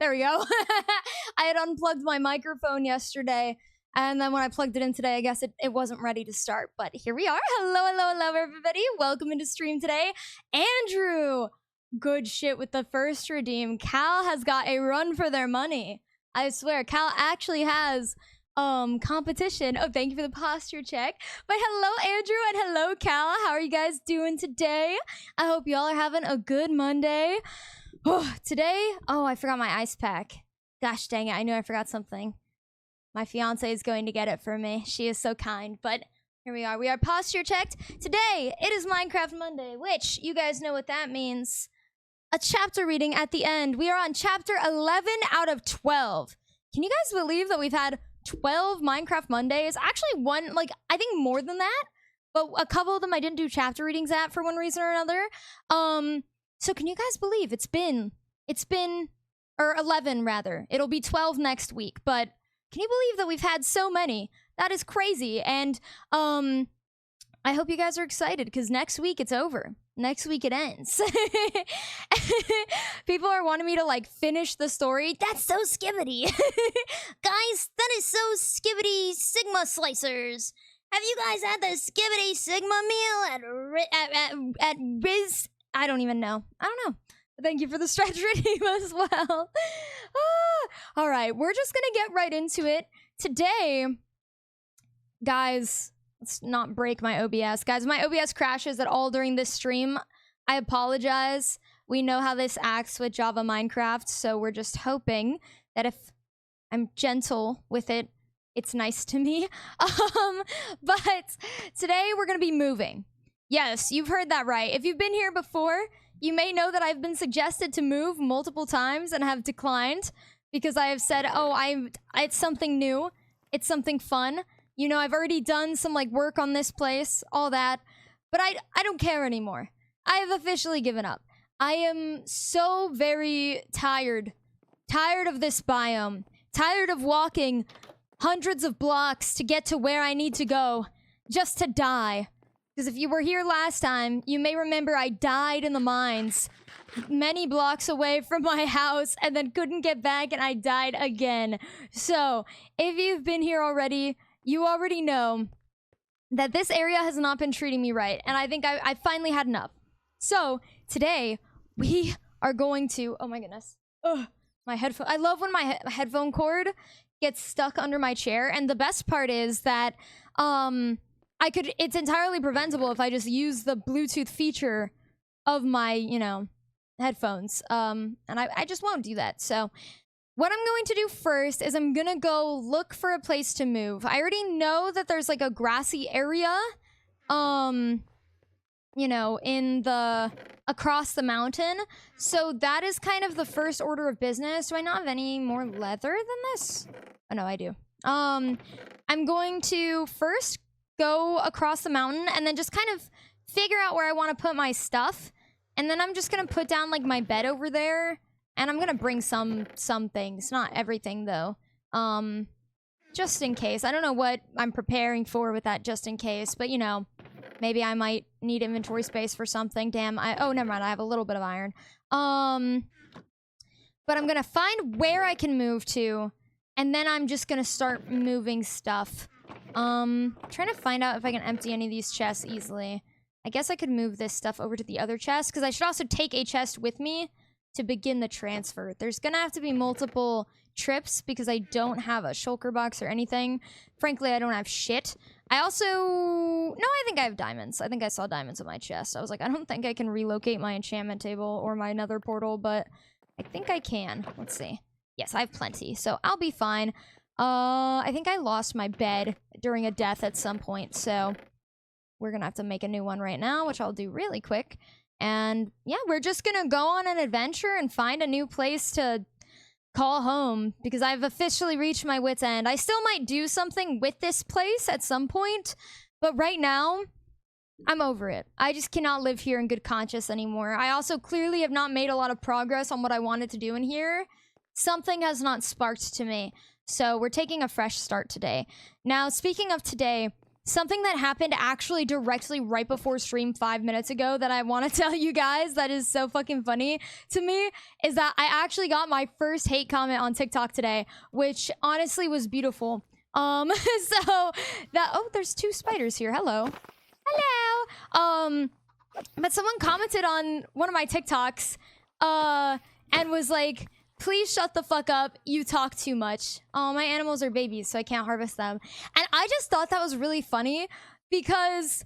There we go. I had unplugged my microphone yesterday, and then when I plugged it in today, I guess it wasn't ready to start, but here we are. Hello, everybody. Welcome into stream today. Andrew, good shit with the first redeem. Cal has got a run for their money. I swear, Cal actually has competition. Oh, thank you for the posture check. But hello, Andrew, and hello, Cal. How are you guys doing today? I hope y'all are having a good Monday. Oh, today, I forgot my ice pack. Gosh dang it, I knew I forgot something. My fiance is going to get it for me. She is so kind, but here we are. We are posture checked. Today, it is Minecraft Monday, which you guys know what that means. A chapter reading at the end. We are on chapter 11 out of 12. Can you guys believe that we've had 12 Minecraft Mondays? Actually, one, I think more than that, but a couple of them I didn't do chapter readings at for one reason or another. So can you guys believe it's been, or 11 rather. It'll be 12 next week, but can you believe that we've had so many? That is crazy, and I hope you guys are excited, because next week it's over. Next week it ends. People are wanting me to, finish the story. That's so skibbity. Guys, that is so skibbity Sigma Slicers. Have you guys had the skibbity Sigma meal at Riz? I don't even know. I don't know. Thank you for the stretch redeem as well. All right, we're just gonna get right into it. Today, guys, let's not break my OBS. Guys, my OBS crashes at all during this stream. I apologize. We know how this acts with Java Minecraft, so we're just hoping that if I'm gentle with it, it's nice to me. But today we're gonna be moving. Yes, you've heard that right. If you've been here before, you may know that I've been suggested to move multiple times and have declined because I have said, it's something new. It's something fun. You know, I've already done some work on this place, all that, but I don't care anymore. I have officially given up. I am so very tired of this biome, tired of walking hundreds of blocks to get to where I need to go just to die. Because if you were here last time, you may remember I died in the mines many blocks away from my house and then couldn't get back and I died again. So, if you've been here already, you already know that this area has not been treating me right. And I think I finally had enough. So, today, we are going to... Oh my goodness. Ugh, my headphone... I love when my headphone cord gets stuck under my chair. And the best part is that... it's entirely preventable if I just use the Bluetooth feature of my, headphones. And I just won't do that. So what I'm going to do first is I'm gonna go look for a place to move. I already know that there's a grassy area, across the mountain. So that is kind of the first order of business. Do I not have any more leather than this? Oh no, I do. I'm going to first go across the mountain and then just kind of figure out where I want to put my stuff. And then I'm just going to put down my bed over there. And I'm going to bring some things, not everything though. Just in case. I don't know what I'm preparing for with that just in case, but maybe I might need inventory space for something. Damn, oh, never mind. I have a little bit of iron. But I'm going to find where I can move to. And then I'm just going to start moving stuff. Trying to find out if I can empty any of these chests easily. I guess I could move this stuff over to the other chest, because I should also take a chest with me to begin the transfer. There's gonna have to be multiple trips, because I don't have a shulker box or anything. Frankly, I don't have shit. I also... No, I think I have diamonds. I think I saw diamonds in my chest. I was like, I don't think I can relocate my enchantment table or my nether portal, but I think I can. Let's see. Yes, I have plenty, so I'll be fine. I think I lost my bed during a death at some point, so we're gonna have to make a new one right now, which I'll do really quick. And yeah, we're just gonna go on an adventure and find a new place to call home, because I've officially reached my wit's end. I still might do something with this place at some point, but right now, I'm over it. I just cannot live here in good conscience anymore. I also clearly have not made a lot of progress on what I wanted to do in here. Something has not sparked to me. So we're taking a fresh start today. Now, speaking of today, something that happened actually directly right before stream 5 minutes ago that I want to tell you guys that is so fucking funny to me is that I actually got my first hate comment on TikTok today, which honestly was beautiful. So that, oh, there's 2 spiders here. Hello. Hello. But someone commented on one of my TikToks, and was like, please shut the fuck up. You talk too much. Oh, my animals are babies, so I can't harvest them. And I just thought that was really funny because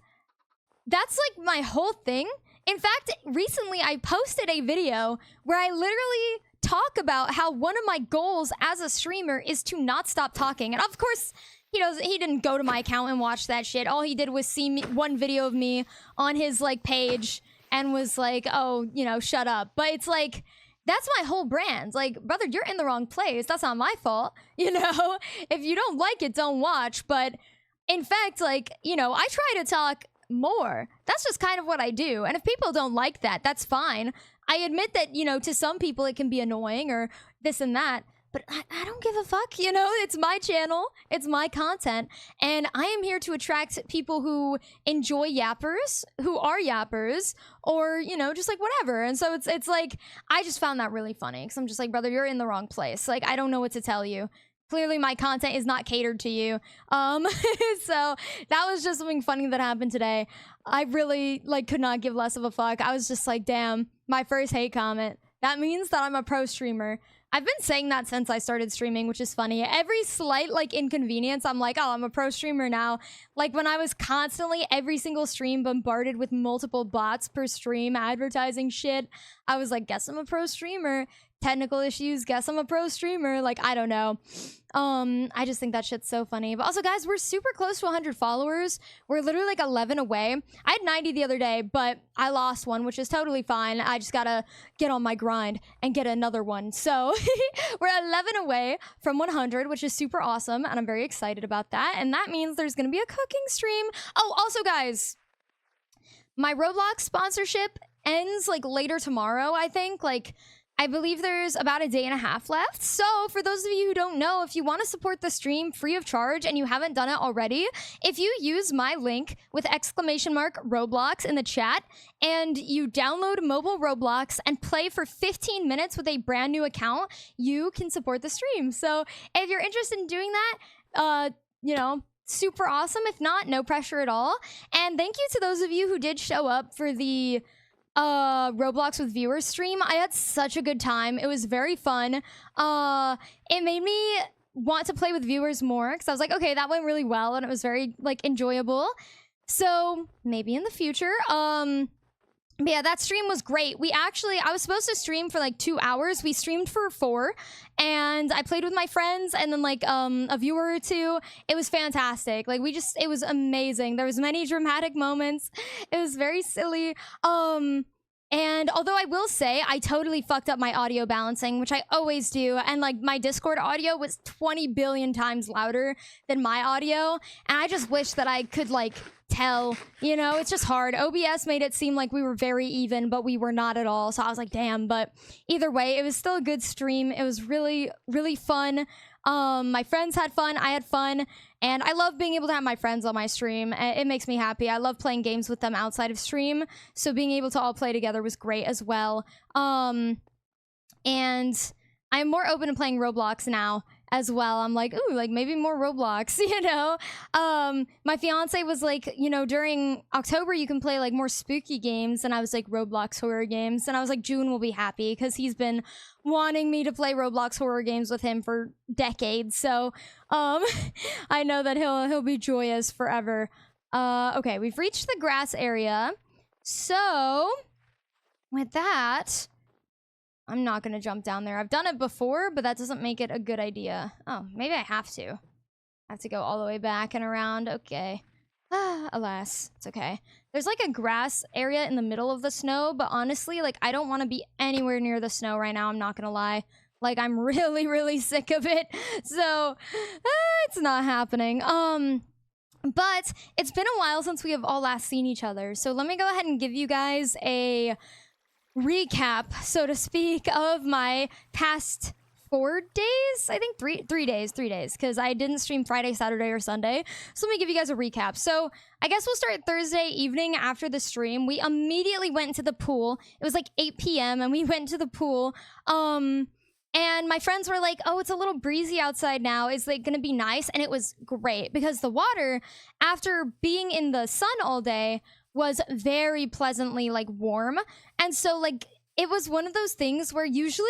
that's like my whole thing. In fact, recently I posted a video where I literally talk about how one of my goals as a streamer is to not stop talking. And of course, he didn't go to my account and watch that shit. All he did was see me, one video of me on his like page and was like, oh, shut up. But it's like, that's my whole brand. Like, brother, you're in the wrong place. That's not my fault. If you don't like it, don't watch. But in fact, like, I try to talk more. That's just kind of what I do. And if people don't like that, that's fine. I admit that, to some people it can be annoying or this and that. But I don't give a fuck, It's my channel. It's my content. And I am here to attract people who enjoy yappers, who are yappers, or, just like whatever. And so it's like, I just found that really funny. Because I'm just like, brother, you're in the wrong place. Like, I don't know what to tell you. Clearly, my content is not catered to you. So that was just something funny that happened today. I really, could not give less of a fuck. I was just like, damn, my first hate comment. That means that I'm a pro streamer. I've been saying that since I started streaming, which is funny. Every slight, inconvenience, I'm like, oh, I'm a pro streamer now. Like, when I was constantly, every single stream, bombarded with multiple bots per stream, advertising shit, I was like, guess I'm a pro streamer. Technical issues, guess I'm a pro streamer. Like, I don't know. I just think that shit's so funny. But also, guys, we're super close to 100 followers. We're literally 11 away. I had 90 the other day, but I lost one, which is totally fine. I just gotta get on my grind and get another one. So we're 11 away from 100, which is super awesome, and I'm very excited about that. And that means there's gonna be a cooking stream. Oh, also, guys, my Roblox sponsorship ends later tomorrow, I think. I believe there's about a day and a half left. So for those of you who don't know, if you want to support the stream free of charge and you haven't done it already, if you use my link with !Roblox in the chat and you download mobile Roblox and play for 15 minutes with a brand new account, you can support the stream. So if you're interested in doing that, super awesome. If not, no pressure at all. And thank you to those of you who did show up for the Roblox with viewers stream. I had such a good time. It was very fun. It made me want to play with viewers more because I was like, okay, that went really well and it was very enjoyable. So maybe in the future. But yeah, that stream was great. I was supposed to stream for 2 hours. We streamed for 4 and I played with my friends and then a viewer or two. It was fantastic. It was amazing. There was many dramatic moments. It was very silly. And although I will say I totally fucked up my audio balancing, which I always do, and my Discord audio was 20 billion times louder than my audio, and I just wish that I could tell, it's just hard. OBS made it seem like we were very even, but we were not at all. So I was like, damn. But either way, it was still a good stream. It was really, really fun. My friends had fun. I had fun. And I love being able to have my friends on my stream. It makes me happy. I love playing games with them outside of stream. So being able to all play together was great as well. And I'm more open to playing Roblox now as well. I'm like, ooh, maybe more Roblox, My fiance was like, during October you can play more spooky games, and I was like, Roblox horror games, and I was like, June will be happy because he's been wanting me to play Roblox horror games with him for decades. So I know that he'll be joyous forever. Okay, we've reached the grass area. So with that, I'm not gonna jump down there. I've done it before, but that doesn't make it a good idea. Oh, maybe I have to. I have to go all the way back and around. Okay. Alas, it's okay. There's a grass area in the middle of the snow, but honestly, I don't want to be anywhere near the snow right now. I'm not gonna lie. I'm really, really sick of it. So, it's not happening. But it's been a while since we have all last seen each other. So let me go ahead and give you guys a recap, so to speak, of my past 4 days, I think 3 days, because I didn't stream Friday, Saturday, or Sunday. So let me give you guys a recap. So I guess we'll start Thursday evening after the stream. We immediately went into the pool. It was like 8 p.m. and we went to the pool. And my friends were like, oh, it's a little breezy outside now. Is it gonna be nice? And it was great because the water, after being in the sun all day, was very pleasantly like warm. And so like it was one of those things where usually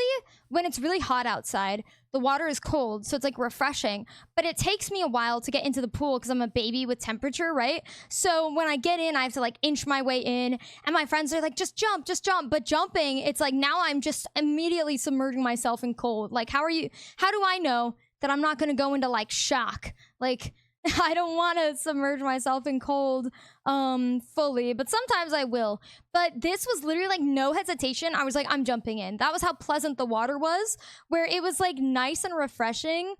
when it's really hot outside, the water is cold, so it's like refreshing. But it takes me a while to get into the pool because I'm a baby with temperature, right? So when I get in, I have to like inch my way in. And my friends are like, just jump, just jump. But jumping, it's like now I'm just immediately submerging myself in cold. Like, how do I know that I'm not gonna go into like shock? Like, I don't want to submerge myself in cold fully, but sometimes I will. But this was literally like no hesitation. I was like, I'm jumping in. That was how pleasant the water was, where it was like nice and refreshing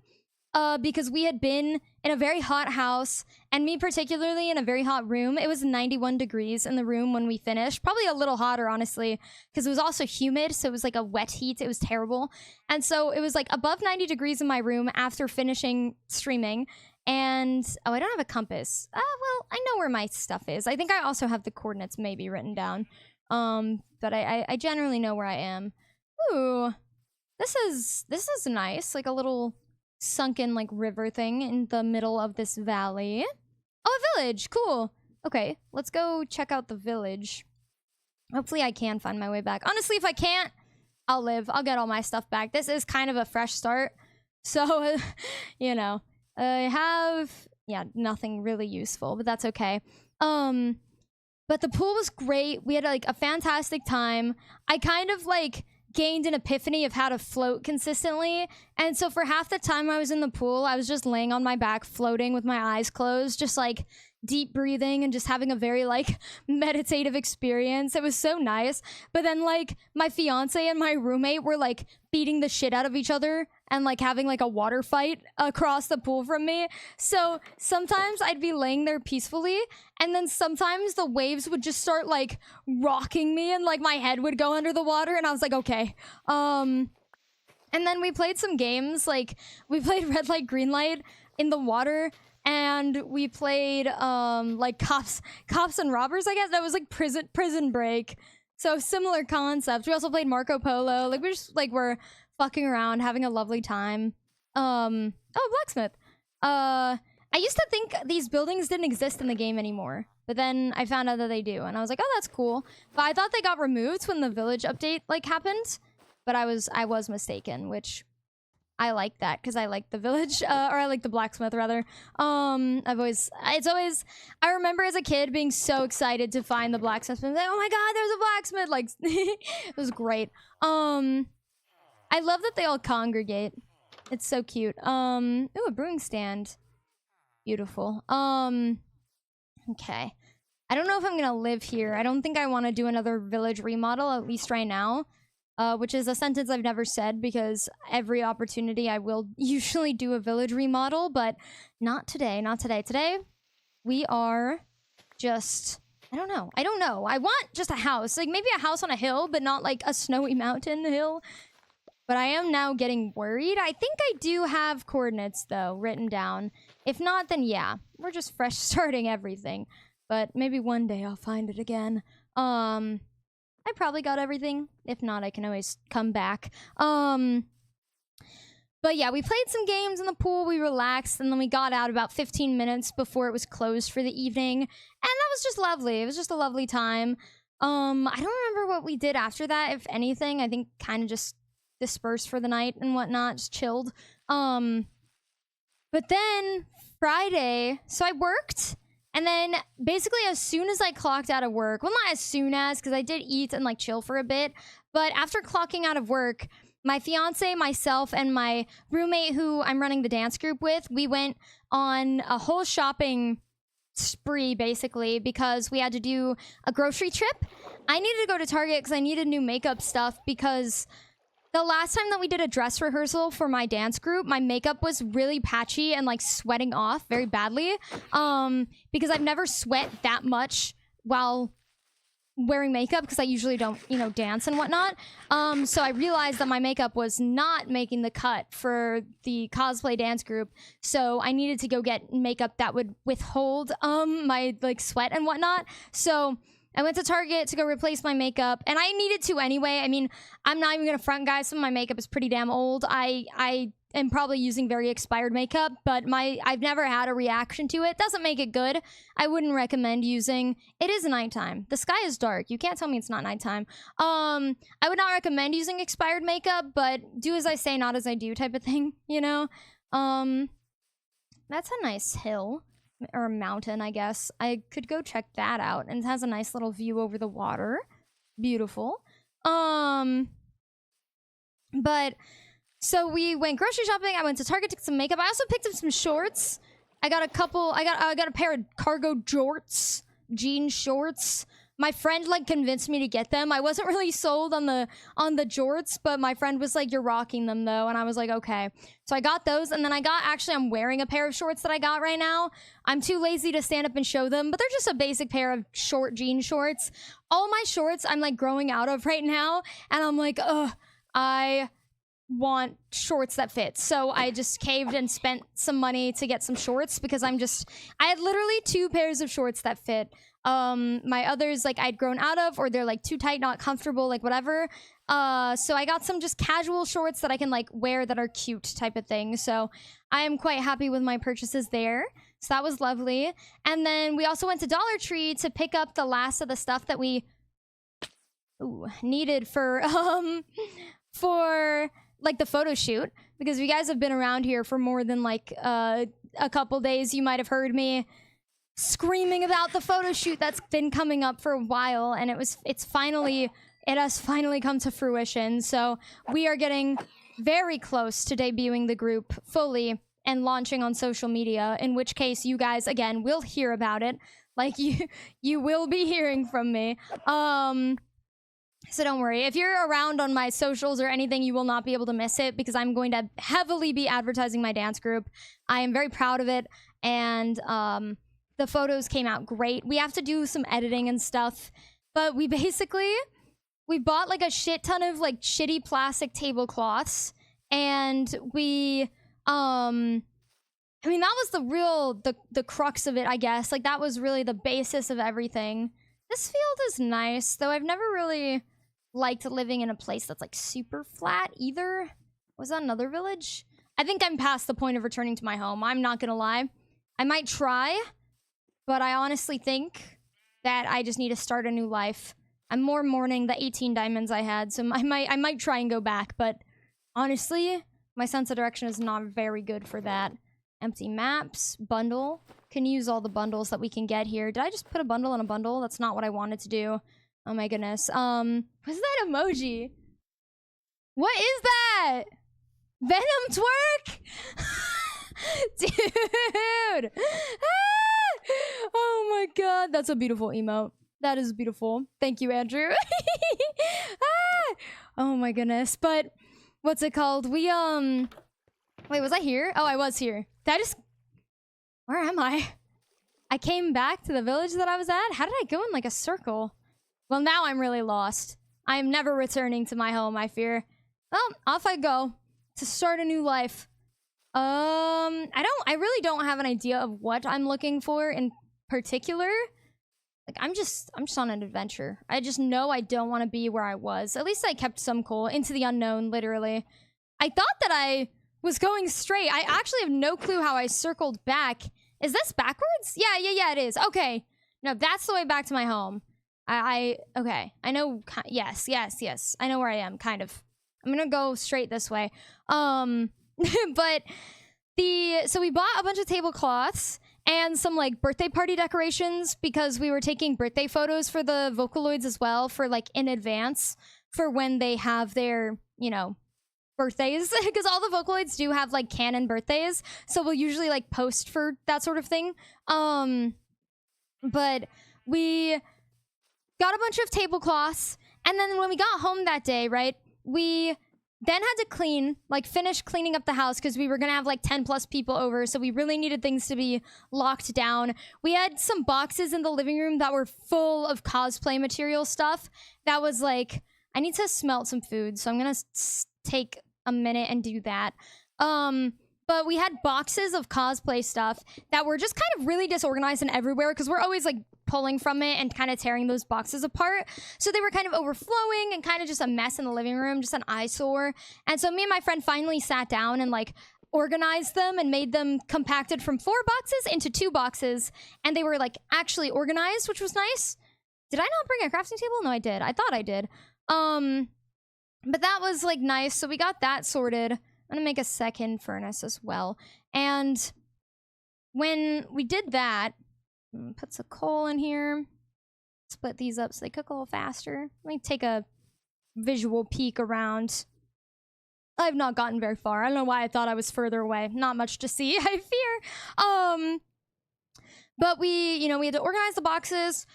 because we had been in a very hot house, and me particularly in a very hot room. It was 91 degrees in the room when we finished. Probably a little hotter, honestly, because it was also humid, so it was like a wet heat. It was terrible. And so it was like above 90 degrees in my room after finishing streaming. And oh, I don't have a compass. Well, I know where my stuff is. I think I also have the coordinates maybe written down. But I generally know where I am. Ooh, this is nice. Like a little sunken like river thing in the middle of this valley. Oh, a village. Cool. Okay, let's go check out the village. Hopefully I can find my way back. Honestly, if I can't, I'll live. I'll get all my stuff back. This is kind of a fresh start. So, you know. I have, yeah, nothing really useful, but that's okay. But the pool was great. We had like a fantastic time. I kind of like gained an epiphany of how to float consistently. And so for half the time I was in the pool, I was just laying on my back, floating with my eyes closed, just like deep breathing and just having a very like meditative experience. It was so nice. But then like my fiance and my roommate were like beating the shit out of each other and like having like a water fight across the pool from me. So sometimes I'd be laying there peacefully, and then sometimes the waves would just start like rocking me and like my head would go under the water, and I was like, okay. And then we played some games. Like we played red light, green light in the water, and we played like cops and robbers, I guess. That was like prison break. So similar concept. We also played Marco Polo. Like we just like were fucking around, having a lovely time. Oh, blacksmith. I used to think these buildings didn't exist in the game anymore, but then I found out that they do, and I was like, oh, that's cool. But I thought they got removed when the village update like happened, but I was mistaken, which I like that because I like the village, or I like the blacksmith rather. I remember as a kid being so excited to find the blacksmith and like, oh my god, there's a blacksmith! Like, it was great. I love that they all congregate. It's so cute. Ooh, a brewing stand. Beautiful. Okay. I don't know if I'm gonna live here. I don't think I want to do another village remodel, at least right now. Which is a sentence I've never said because every opportunity I will usually do a village remodel, but not today, not today. Today, we are just, I don't know. I want just a house, like maybe a house on a hill, but not like a snowy mountain hill. But I am now getting worried. I think I do have coordinates though, written down. If not, then yeah, we're just fresh starting everything. But maybe one day I'll find it again. I probably got everything. If not, I can always come back. But yeah, we played some games in the pool, we relaxed, and then we got out about 15 minutes before it was closed for the evening. And that was just lovely. It was just a lovely time. I don't remember what we did after that, if anything. I think kind of just dispersed for the night and whatnot, just chilled. But then Friday, so I worked, and then basically as soon as I clocked out of work, well, not as soon as, because I did eat and like chill for a bit, but after clocking out of work, my fiance, myself, and my roommate who I'm running the dance group with, we went on a whole shopping spree basically because we had to do a grocery trip. I needed to go to Target because I needed new makeup stuff because the last time that we did a dress rehearsal for my dance group, my makeup was really patchy and like sweating off very badly. Because I've never sweat that much while wearing makeup because I usually don't, you know, dance and whatnot. So I realized that my makeup was not making the cut for the cosplay dance group. So I needed to go get makeup that would withhold my like sweat and whatnot. So I went to Target to go replace my makeup, and I needed to anyway. I mean, I'm not even gonna front, guys. Some of my makeup is pretty damn old. I am probably using very expired makeup, but I've never had a reaction to it. Doesn't make it good. I wouldn't recommend using. It is nighttime. The sky is dark. You can't tell me it's not nighttime. I would not recommend using expired makeup, but do as I say, not as I do type of thing, you know? That's a nice hill. Or mountain, I guess. I could go check that out, and it has a nice little view over the water. Beautiful. But so we went grocery shopping. I went to Target to get some makeup. I also picked up some shorts. I got a pair of cargo jorts, jean shorts. My friend like convinced me to get them. I wasn't really sold on the jorts, but my friend was like, "You're rocking them though," and I was like, "Okay." So I got those, and then I'm wearing a pair of shorts that I got right now. I'm too lazy to stand up and show them, but they're just a basic pair of short jean shorts. All my shorts I'm like growing out of right now, and I'm like, ugh, I want shorts that fit. So I just caved and spent some money to get some shorts because I had literally 2 pairs of shorts that fit. My others like I'd grown out of, or they're like too tight, not comfortable, like whatever. So I got some just casual shorts that I can like wear that are cute type of thing. So I am quite happy with my purchases there. So that was lovely. And then we also went to Dollar Tree to pick up the last of the stuff that we needed for like the photo shoot, because if you guys have been around here for more than like a couple days, you might have heard me screaming about the photo shoot that's been coming up for a while, and it has finally come to fruition. So we are getting very close to debuting the group fully and launching on social media, in which case you guys again will hear about it. Like you will be hearing from me. So don't worry. If you're around on my socials or anything, you will not be able to miss it, because I'm going to heavily be advertising my dance group. I am very proud of it, and the photos came out great. We have to do some editing and stuff, but we bought like a shit ton of like shitty plastic tablecloths, and we I mean, that was the crux of it, I guess. Like, that was really the basis of everything. This field is nice, though I've never really liked living in a place that's like super flat either. Was that another village? I think I'm past the point of returning to my home. I'm not gonna lie. I might try, but I honestly think that I just need to start a new life. I'm more mourning the 18 diamonds I had, so I might try and go back, but honestly, my sense of direction is not very good for that. Empty maps, bundle. Can use all the bundles that we can get here. Did I just put a bundle in a bundle? That's not what I wanted to do. Oh my goodness. What's that emoji? What is that? Venom twerk? Dude! Ah! Oh my god, that's a beautiful emote. That is beautiful. Thank you, Andrew. Ah! Oh my goodness. But what's it called? We wait, was I here? Oh, I was here. Did I just... Where am I? I came back to the village that I was at? How did I go in like a circle? Well, now I'm really lost. I am never returning to my home, I fear. Well, off I go to start a new life. I really don't have an idea of what I'm looking for in particular. Like, I'm just on an adventure. I just know I don't want to be where I was. At least I kept some cool into the unknown, literally. I thought that I was going straight. I actually have no clue how I circled back. Is this backwards? Yeah, it is. Okay. No, that's the way back to my home. Okay. I know. Yes. I know where I am, kind of. I'm gonna go straight this way. But so we bought a bunch of tablecloths and some like birthday party decorations, because we were taking birthday photos for the Vocaloids as well, for like in advance for when they have their, you know, birthdays, because all the Vocaloids do have like canon birthdays, so we'll usually like post for that sort of thing. But we got a bunch of tablecloths, and then when we got home that day, right, we then had to clean, like finish cleaning up the house because we were gonna have like 10 plus people over, so we really needed things to be locked down. We had some boxes in the living room that were full of cosplay material stuff that was like, I need to smelt some food, so I'm gonna take a minute and do that. But we had boxes of cosplay stuff that were just kind of really disorganized and everywhere because we're always like pulling from it and kind of tearing those boxes apart. So they were kind of overflowing and kind of just a mess in the living room, just an eyesore. And so me and my friend finally sat down and like organized them and made them compacted from 4 boxes into 2 boxes. And they were like actually organized, which was nice. Did I not bring a crafting table? No, I did. I thought I did. But that was like nice. So we got that sorted. I'm gonna make a second furnace as well. And when we did that, put some coal in here, split these up so they cook a little faster. Let me take a visual peek around. I've not gotten very far. I don't know why I thought I was further away. Not much to see, I fear. But we, you know, we had to organize the boxes.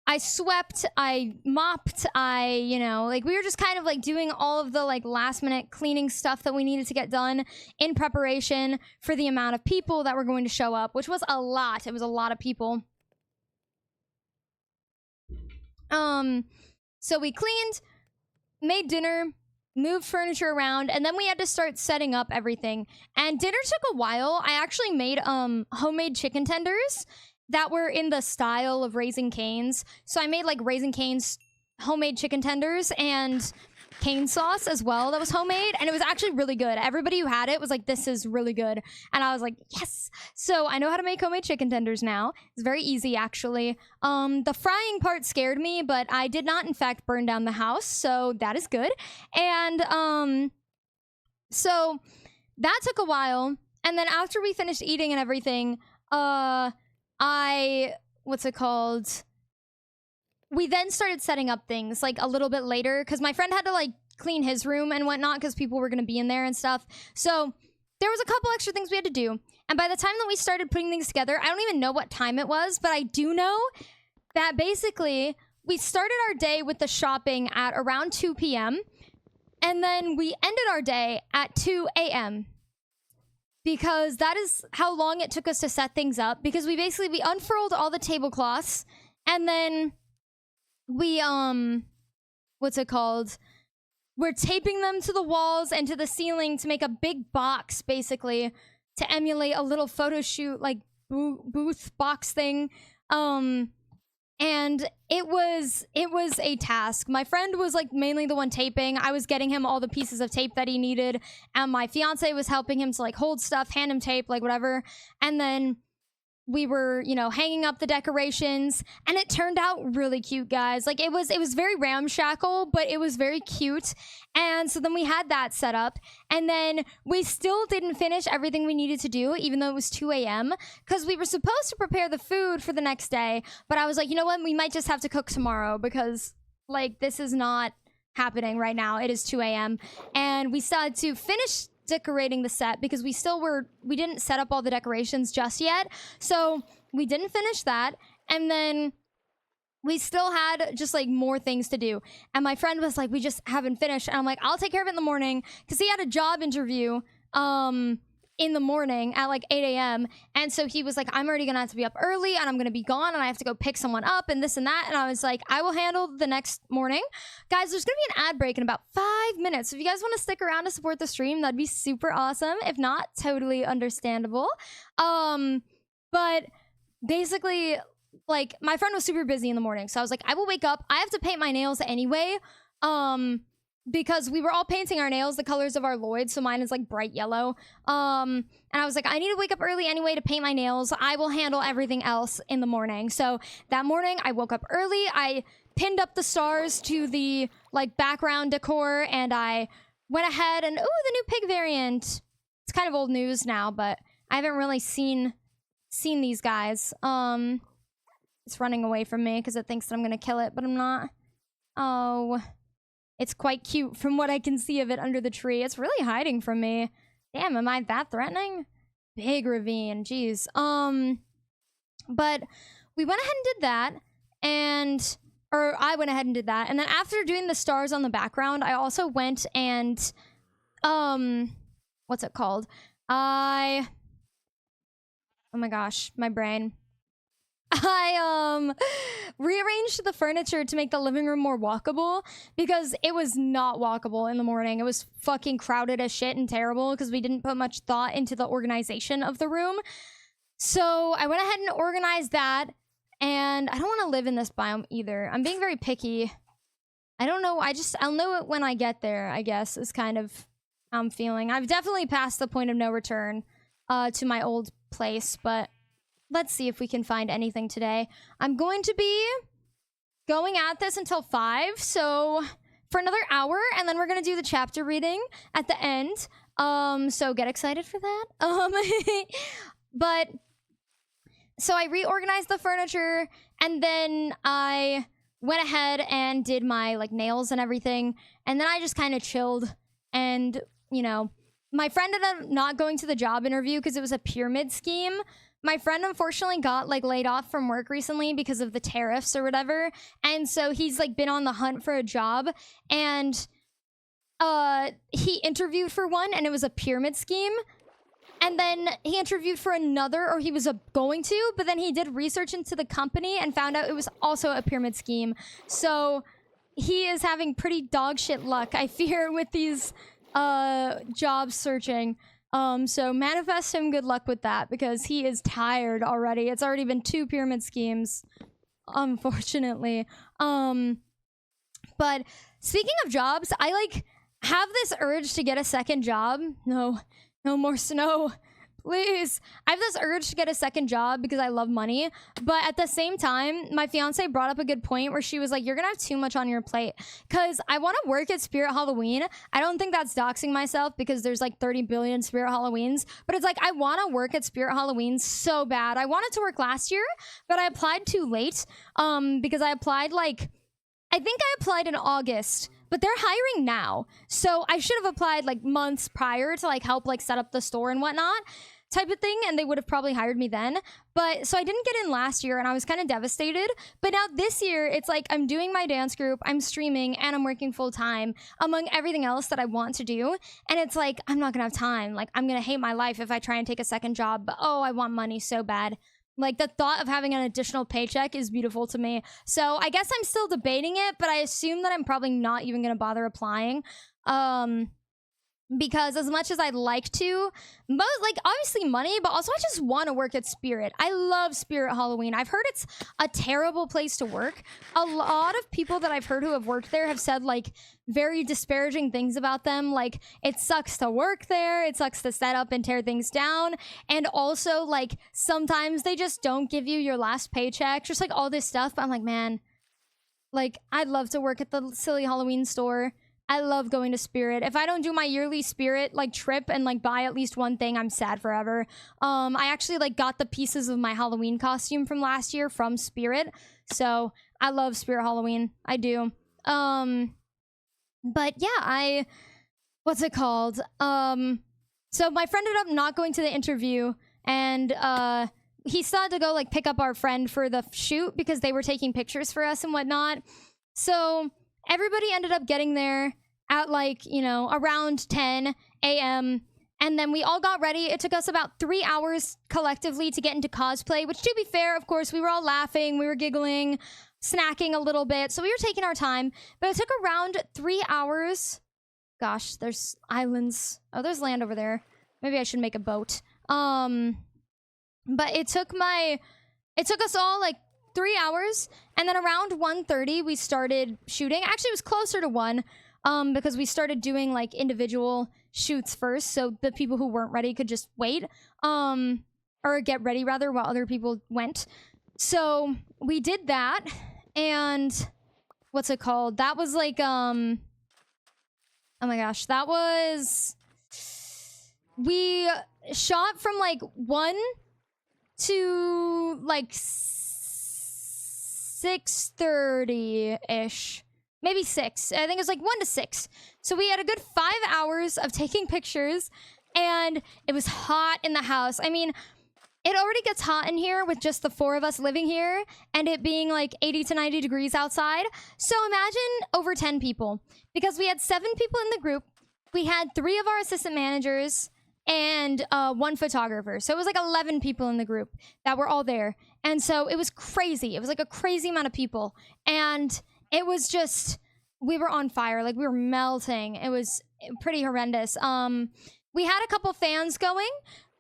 I swept, I mopped, you know, like we were just kind of like doing all of the like last minute cleaning stuff that we needed to get done in preparation for the amount of people that were going to show up, which was a lot. It was a lot of people. So we cleaned, made dinner, moved furniture around, and then we had to start setting up everything. And dinner took a while. I actually made homemade chicken tenders that were in the style of Raising Cane's. So I made like Raising Cane's homemade chicken tenders and cane sauce as well that was homemade, and it was actually really good. Everybody who had it was like, this is really good, and I was like, yes. So I know how to make homemade chicken tenders now. It's very easy, actually. The frying part scared me, but I did not in fact burn down the house, so that is good. And so that took a while, and then after we finished eating and everything, we then started setting up things like a little bit later because my friend had to like clean his room and whatnot because people were going to be in there and stuff. So there was a couple extra things we had to do. And by the time that we started putting things together, I don't even know what time it was, but I do know that basically we started our day with the shopping at around 2 p.m. and then we ended our day at 2 a.m. because that is how long it took us to set things up, because we unfurled all the tablecloths, and then we, we're taping them to the walls and to the ceiling to make a big box, basically, to emulate a little photo shoot, like, booth box thing. And it was a task. My friend was like mainly the one taping. I was getting him all the pieces of tape that he needed, and my fiance was helping him to like hold stuff, hand him tape, like whatever. And then we were, you know, hanging up the decorations, and it turned out really cute, guys. Like it was very ramshackle, but it was very cute. And so then we had that set up, and then we still didn't finish everything we needed to do, even though it was 2 a.m. because we were supposed to prepare the food for the next day. But I was like, you know what? We might just have to cook tomorrow because like this is not happening right now. It is 2 a.m. and we still had to finish decorating the set because we didn't set up all the decorations just yet. So we didn't finish that. And then we still had just like more things to do. And my friend was like, we just haven't finished. And I'm like, I'll take care of it in the morning. Cause he had a job interview, in the morning at like 8 a.m. And so he was like, I'm already gonna have to be up early and I'm gonna be gone and I have to go pick someone up and this and that. And I was like, I will handle the next morning. Guys, there's gonna be an ad break in about 5 minutes. So if you guys wanna stick around to support the stream, that'd be super awesome. If not, totally understandable. But basically, like, my friend was super busy in the morning. So I was like, I will wake up. I have to paint my nails anyway. Because we were all painting our nails the colors of our Lloyd, so mine is like bright yellow. And I was like, I need to wake up early anyway to paint my nails. I will handle everything else in the morning. So that morning I woke up early. I pinned up the stars to the like background decor, and I went ahead and, ooh, the new pig variant. It's kind of old news now, but I haven't really seen these guys. It's running away from me because it thinks that I'm gonna kill it, but I'm not. Oh. It's quite cute from what I can see of it under the tree. It's really hiding from me. Damn, am I that threatening? Big ravine, jeez. But we went ahead and did that, or I went ahead and did that. And then after doing the stars on the background, I also went and what's it called? Oh my gosh, my brain. I rearranged the furniture to make the living room more walkable because it was not walkable in the morning. It was fucking crowded as shit and terrible because we didn't put much thought into the organization of the room. So I went ahead and organized that, and I don't want to live in this biome either. I'm being very picky. I don't know. I'll know it when I get there, I guess, is kind of how I'm feeling. I've definitely passed the point of no return to my old place, but let's see if we can find anything today. I'm going to be going at this until 5, so for another hour, and then we're going to do the chapter reading at the end. So get excited for that. But so I reorganized the furniture, and then I went ahead and did my like nails and everything, and then I just kind of chilled. And you know, my friend ended up not going to the job interview because it was a pyramid scheme. My friend unfortunately got like laid off from work recently because of the tariffs or whatever, and so he's like been on the hunt for a job, and he interviewed for one, and it was a pyramid scheme. And then he interviewed for another, or he was going to, but then he did research into the company and found out it was also a pyramid scheme. So he is having pretty dog shit luck, I fear, with these job searching. So manifest him good luck with that, because he is tired already. It's already been 2 pyramid schemes, unfortunately. But speaking of jobs, I like have this urge to get a second job. No more snow, please. I have this urge to get a second job because I love money. But at the same time, my fiance brought up a good point where she was like, you're going to have too much on your plate. Because I want to work at Spirit Halloween. I don't think that's doxing myself because there's like 30 billion Spirit Halloweens. But it's like, I want to work at Spirit Halloween so bad. I wanted to work last year, but I applied too late. Because I applied I think I applied in August. But they're hiring now. So I should have applied like months prior to like help like set up the store and whatnot type of thing. And they would have probably hired me then. But so I didn't get in last year and I was kind of devastated. But now this year, it's like I'm doing my dance group, I'm streaming, and I'm working full time among everything else that I want to do. And it's like, I'm not gonna have time. Like, I'm gonna hate my life if I try and take a second job. But oh, I want money so bad. Like, the thought of having an additional paycheck is beautiful to me. So I guess I'm still debating it, but I assume that I'm probably not even going to bother applying. Because as much as I'd like to, like, obviously money, but also I just want to work at Spirit. I love Spirit Halloween. I've heard it's a terrible place to work. A lot of people that I've heard who have worked there have said, like, very disparaging things about them. Like, it sucks to work there. It sucks to set up and tear things down. And also, like, sometimes they just don't give you your last paycheck. Just, like, all this stuff. But I'm like, man, like, I'd love to work at the silly Halloween store. I love going to Spirit. If I don't do my yearly Spirit like trip and like buy at least one thing, I'm sad forever. I actually like got the pieces of my Halloween costume from last year from Spirit. So I love Spirit Halloween. I do. But yeah, what's it called? So my friend ended up not going to the interview, and he still had to go like pick up our friend for the shoot because they were taking pictures for us and whatnot. So everybody ended up getting there at like, you know, around 10 a.m. And then we all got ready. It took us about 3 hours collectively to get into cosplay, which, to be fair, of course, we were all laughing, we were giggling, snacking a little bit. So we were taking our time, but it took around 3 hours. Gosh, there's islands. Oh, there's land over there. Maybe I should make a boat. But it took us all like 3 hours, and then around 1:30 we started shooting. Actually, it was closer to 1, because we started doing like individual shoots first, so the people who weren't ready could just wait, or get ready rather, while other people went. So we did that, and what's it called? That was like, oh my gosh, that was, we shot from like 1 to like 6:30-ish. Maybe 6. I think it was like 1 to 6. So we had a good 5 hours of taking pictures, and it was hot in the house. I mean, it already gets hot in here with just the 4 of us living here, and it being like 80 to 90 degrees outside. So imagine over 10 people, because we had 7 people in the group, we had 3 of our assistant managers and 1 photographer. So it was like 11 people in the group that were all there. And so it was crazy. It was like a crazy amount of people. And it was just, we were on fire. Like we were melting. It was pretty horrendous. We had a couple fans going,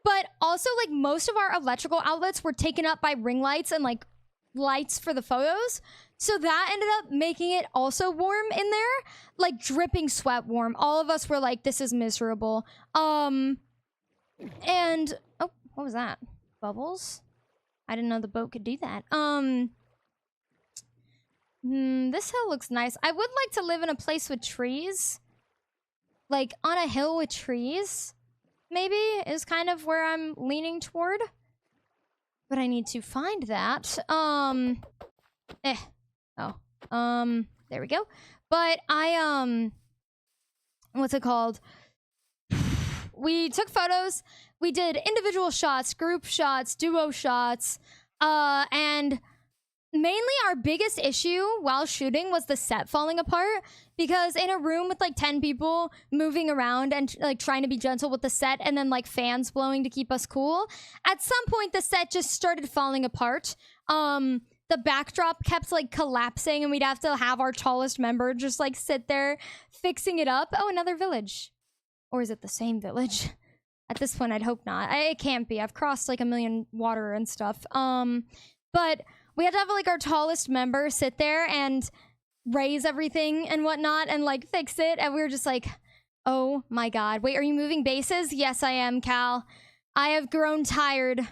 but also like most of our electrical outlets were taken up by ring lights and like lights for the photos. So that ended up making it also warm in there, like dripping sweat warm. All of us were like, this is miserable. And oh, what was that? Bubbles? I didn't know the boat could do that. This hill looks nice. I would like to live in a place with trees. Like on a hill with trees, maybe, is kind of where I'm leaning toward. But I need to find that. There we go. But what's it called? We took photos. We did individual shots, group shots, duo shots, and mainly our biggest issue while shooting was the set falling apart, because in a room with like 10 people moving around and like trying to be gentle with the set and then like fans blowing to keep us cool, at some point the set just started falling apart. The backdrop kept like collapsing and we'd have to have our tallest member just like sit there fixing it up. Oh, another village. Or is it the same village? At this point, I'd hope not. It can't be. I've crossed like a million water and stuff. But we had to have like our tallest member sit there and raise everything and whatnot and like fix it. And we were just like, oh my God. Wait, are you moving bases? Yes, I am, Cal. I have grown tired.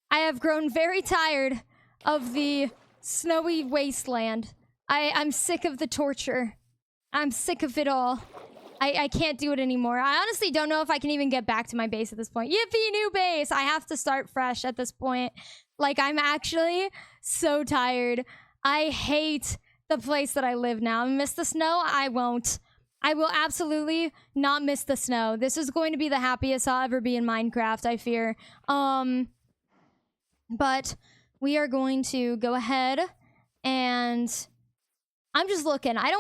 I have grown very tired of the snowy wasteland. I'm sick of the torture. I'm sick of it all. I can't do it anymore. I honestly don't know if I can even get back to my base at this point. Yippee, new base! I have to start fresh at this point. Like, I'm actually so tired. I hate the place that I live now. I miss the snow? I won't. I will absolutely not miss the snow. This is going to be the happiest I'll ever be in Minecraft, I fear. But we are going to go ahead and I'm just looking. I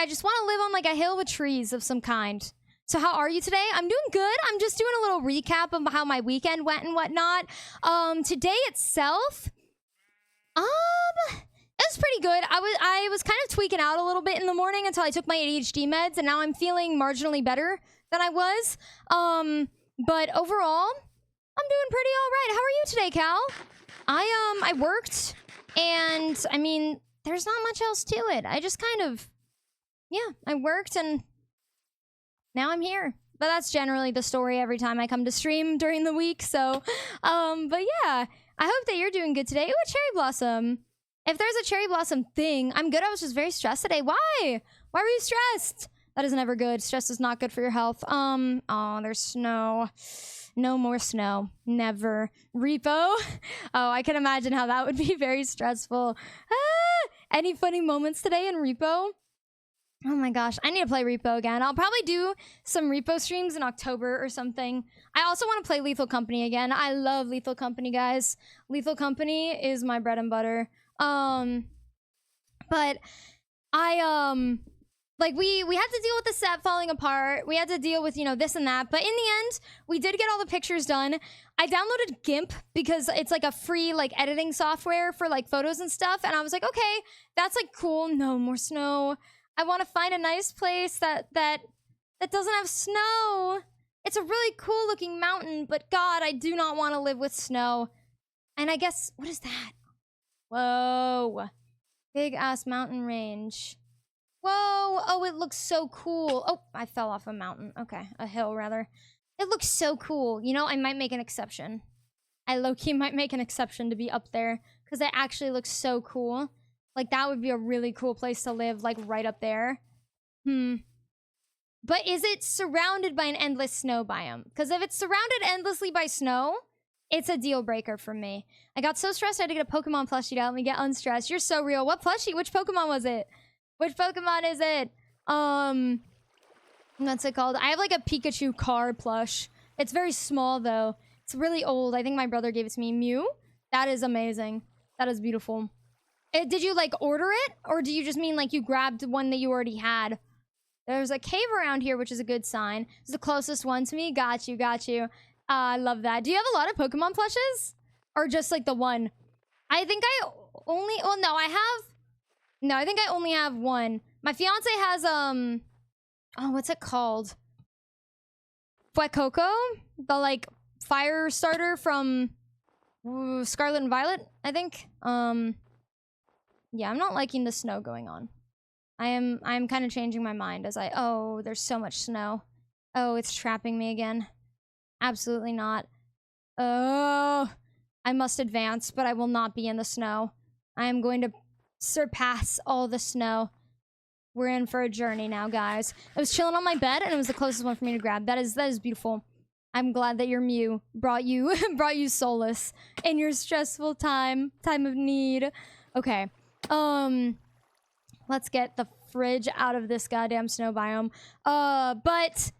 just want to live on like a hill with trees of some kind. So how are you today? I'm doing good. I'm just doing a little recap of how my weekend went and whatnot. Today itself, it was pretty good. I was kind of tweaking out a little bit in the morning until I took my ADHD meds, and now I'm feeling marginally better than I was. But overall, I'm doing pretty all right. How are you today, Cal? I worked, and I mean, there's not much else to it. I just kind of, yeah, I worked and now I'm here. But that's generally the story every time I come to stream during the week. So, but yeah, I hope that you're doing good today. Ooh, a cherry blossom. If there's a cherry blossom thing, I'm good. I was just very stressed today. Why? Why were you stressed? That is never good. Stress is not good for your health. Oh, there's snow. No more snow. Never. Repo? Oh, I can imagine how that would be very stressful. Any funny moments today in Repo? Oh my gosh, I need to play Repo again. I'll probably do some Repo streams in October or something. I also want to play Lethal Company again. I love Lethal Company, guys. Lethal Company is my bread and butter. But like we had to deal with the set falling apart. We had to deal with, you know, this and that. But in the end, we did get all the pictures done. I downloaded GIMP because it's like a free like editing software for like photos and stuff. And I was like, okay, that's like cool. No more snow. I want to find a nice place that doesn't have snow. It's a really cool looking mountain, but God, I do not want to live with snow. And I guess, what is that? Whoa. Big ass mountain range. Whoa, oh, it looks so cool. Oh, I fell off a mountain. Okay, a hill, rather. It looks so cool. You know, I might make an exception. I low-key might make an exception to be up there, because it actually looks so cool. Like, that would be a really cool place to live, like, right up there. But is it surrounded by an endless snow biome? Because if it's surrounded endlessly by snow, it's a deal breaker for me. I got so stressed I had to get a Pokemon plushie to help me get unstressed. You're so real. What plushie? Which Pokemon was it? Which Pokemon is it? What's it called? I have like a Pikachu car plush. It's very small though. It's really old. I think my brother gave it to me. Mew? That is amazing. That is beautiful. Did you like order it? Or do you just mean like you grabbed one that you already had? There's a cave around here, which is a good sign. It's the closest one to me. Got you, got you. I love that. Do you have a lot of Pokemon plushes? Or just like the one? I think I only, well, no, I think I only have one. My fiance has, oh, what's it called? Fuecoco? The, like, fire starter from Scarlet and Violet, I think. Yeah, I'm not liking the snow going on. I'm kind of changing my mind as oh, there's so much snow. Oh, it's trapping me again. Absolutely not. Oh, I must advance, but I will not be in the snow. I am going to surpass all the snow. We're in for a journey now, guys. I was chilling on my bed, and it was the closest one for me to grab. That is beautiful. I'm glad that your Mew brought you solace in your stressful time of need. Okay. Let's get the fridge out of this goddamn snow biome. But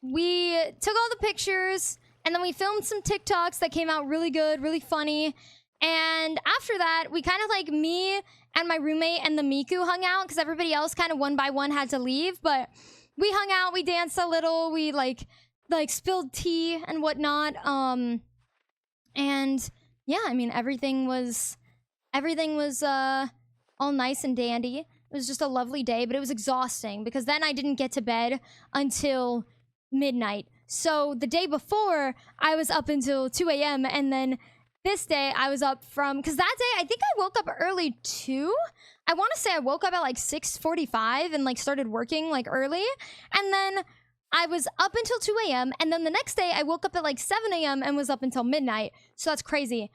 we took all the pictures, and then we filmed some TikToks that came out really good, really funny. And after that, we kind of like, me and my roommate and the Miku hung out, because everybody else kind of one by one had to leave. But we hung out, we danced a little, we like spilled tea and whatnot. And yeah, I mean, everything was all nice and dandy. It was just a lovely day, but it was exhausting because then I didn't get to bed until midnight. So the day before, I was up until 2 a.m. and then this day I was up from, because that day I think I woke up early too. I want to say I woke up at like 6:45 and like started working like early, and then I was up until 2 a.m. and then the next day I woke up at like 7 a.m. and was up until midnight. So that's crazy.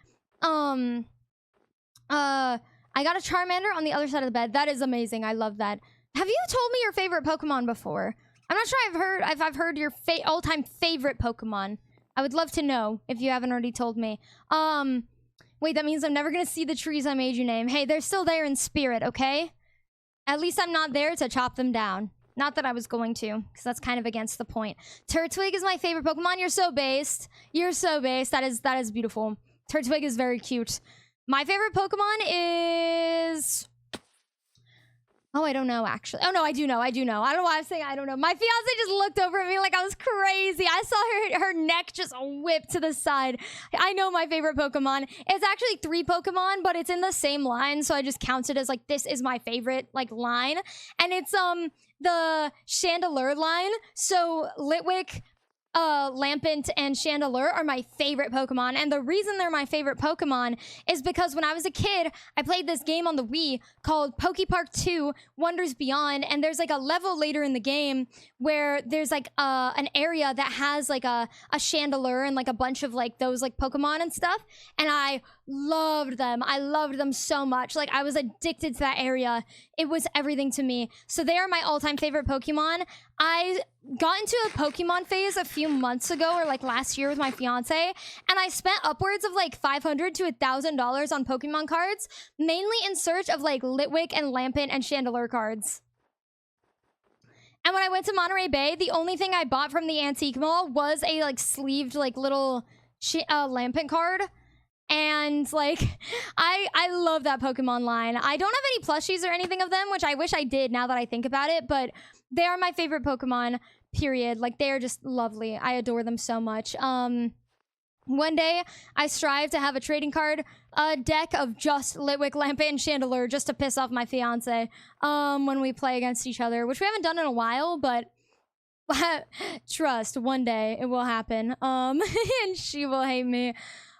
I got a Charmander on the other side of the bed. That is amazing. I love that. Have you told me your favorite Pokemon before? I'm not sure I've heard your all-time favorite Pokemon. I would love to know if you haven't already told me. Wait, that means I'm never gonna see the trees I made you name. Hey, they're still there in spirit, okay? At least I'm not there to chop them down. Not that I was going to, because that's kind of against the point. Turtwig is my favorite Pokemon. You're so based. You're so based. That is beautiful. Turtwig is very cute. My favorite Pokemon is... Oh, I don't know, actually. Oh, no, I do know. I don't know why I'm saying I don't know. My fiance just looked over at me like I was crazy. I saw her neck just whip to the side. I know my favorite Pokemon. It's actually 3 Pokemon, but it's in the same line, so I just count it as, like, this is my favorite, like, line. And it's, the Chandelure line. So, Litwick, Lampent, and Chandelure are my favorite Pokemon, and the reason they're my favorite Pokemon is because when I was a kid, I played this game on the Wii called Pokepark 2 Wonders Beyond, and there's like a level later in the game where there's like an area that has like a Chandelure and like a bunch of like those like Pokemon and stuff, and I loved them. I loved them so much. Like, I was addicted to that area. It was everything to me. So they are my all-time favorite Pokemon. I got into a Pokemon phase a few months ago, or like last year with my fiance, and I spent upwards of like $500 to $1,000 on Pokemon cards, mainly in search of like Litwick and Lampent and Chandelure cards. And when I went to Monterey Bay, the only thing I bought from the antique mall was a like sleeved like little Lampent card. And like, I love that Pokemon line. I don't have any plushies or anything of them, which I wish I did now that I think about it, but they are my favorite Pokemon, period. Like, they are just lovely. I adore them so much. One day, I strive to have a trading card deck of just Litwick, Lampent, and Chandelure just to piss off my fiance when we play against each other, which we haven't done in a while, but trust, one day it will happen. And she will hate me.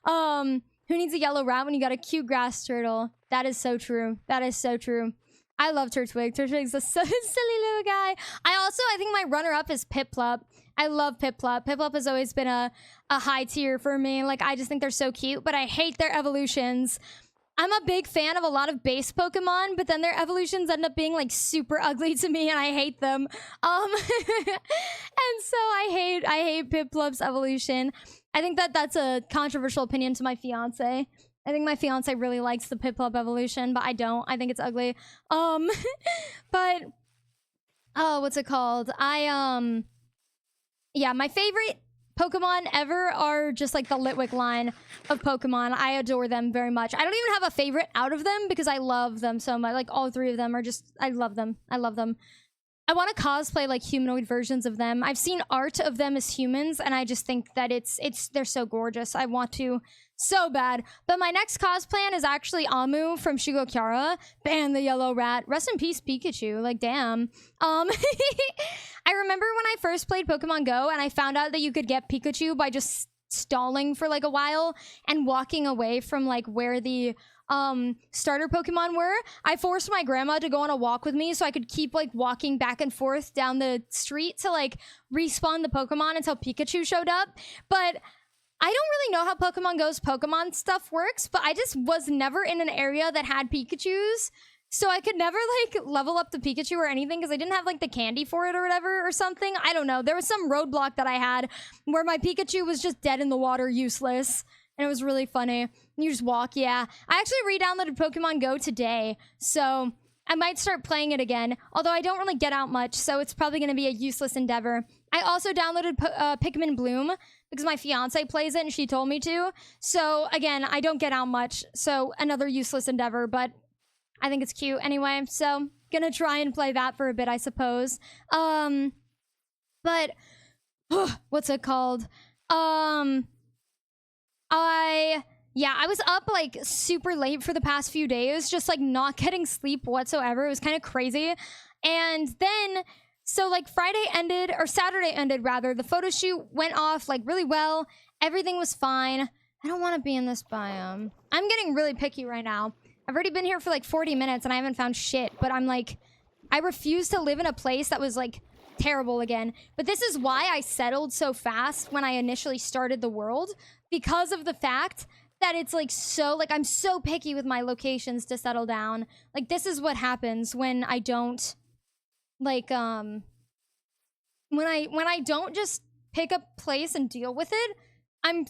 Who needs a yellow rat when you got a cute grass turtle? That is so true. That is so true. I love Turtwig. Turtwig's a silly little guy. I think my runner-up is Piplup. I love Piplup. Piplup has always been a high tier for me. Like, I just think they're so cute, but I hate their evolutions. I'm a big fan of a lot of base Pokemon, but then their evolutions end up being, like, super ugly to me, and I hate them. And so I hate Piplup's evolution. I think that's a controversial opinion to my fiance. I think my fiance really likes the Piplup evolution, but I don't. I think it's ugly. But oh, what's it called? Yeah, my favorite Pokemon ever are just like the Litwick line of Pokemon. I adore them very much. I don't even have a favorite out of them because I love them so much. Like, all 3 of them are just, I love them. I love them. I want to cosplay like humanoid versions of them. I've seen art of them as humans, and I just think that they're so gorgeous. I want to so bad. But my next cosplay is actually Amu from Shigokyara. Ban the yellow rat. Rest in peace, Pikachu. Like, damn. I remember when I first played Pokemon Go, and I found out that you could get Pikachu by just stalling for like a while and walking away from like where the starter Pokemon were. I forced my grandma to go on a walk with me so I could keep like walking back and forth down the street to like respawn the Pokemon until Pikachu showed up. But I don't really know how Pokemon Go's Pokemon stuff works, but I just was never in an area that had Pikachus. So I could never like level up the Pikachu or anything because I didn't have like the candy for it or whatever or something. I don't know. There was some roadblock that I had where my Pikachu was just dead in the water, useless. And it was really funny. You just walk, yeah. I actually re-downloaded Pokemon Go today, so I might start playing it again. Although I don't really get out much, so it's probably going to be a useless endeavor. I also downloaded Pikmin Bloom because my fiance plays it and she told me to. So again, I don't get out much, so another useless endeavor, but I think it's cute anyway. So gonna try and play that for a bit, I suppose. But what's it called? I was up like super late for the past few days, just like not getting sleep whatsoever. It was kind of crazy. And then, so like Friday ended, or Saturday ended rather. The photo shoot went off like really well. Everything was fine. I don't want to be in this biome. I'm getting really picky right now. I've already been here for like 40 minutes and I haven't found shit, but I'm like, I refuse to live in a place that was like terrible again. But this is why I settled so fast when I initially started the world, because of the fact that it's like so, like I'm so picky with my locations to settle down. Like this is what happens when I don't like when I don't just pick a place and deal with it. I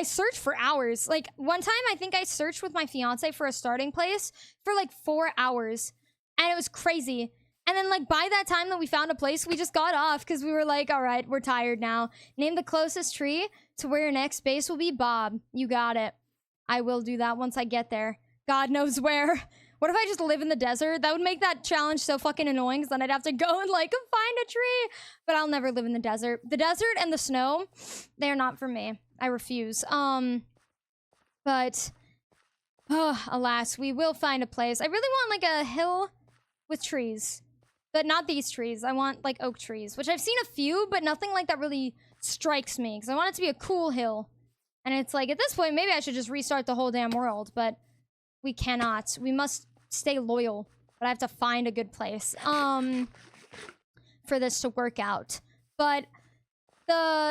search for hours. Like one time I think I searched with my fiance for a starting place for like 4 hours, and it was crazy. And then like by that time that we found a place, we just got off because we were like, all right, we're tired now. Name the closest tree to where your next base will be. Bob, you got it. I will do that once I get there. God knows where. What if I just live in the desert? That would make that challenge so fucking annoying because then I'd have to go and like find a tree. But I'll never live in the desert. The desert and the snow, they're not for me. I refuse. But alas, we will find a place. I really want like a hill with trees. But not these trees. I want like oak trees, which I've seen a few, but nothing like that really strikes me because I want it to be a cool hill. And it's like, at this point, maybe I should just restart the whole damn world, but we cannot. We must stay loyal, but I have to find a good place for this to work out. But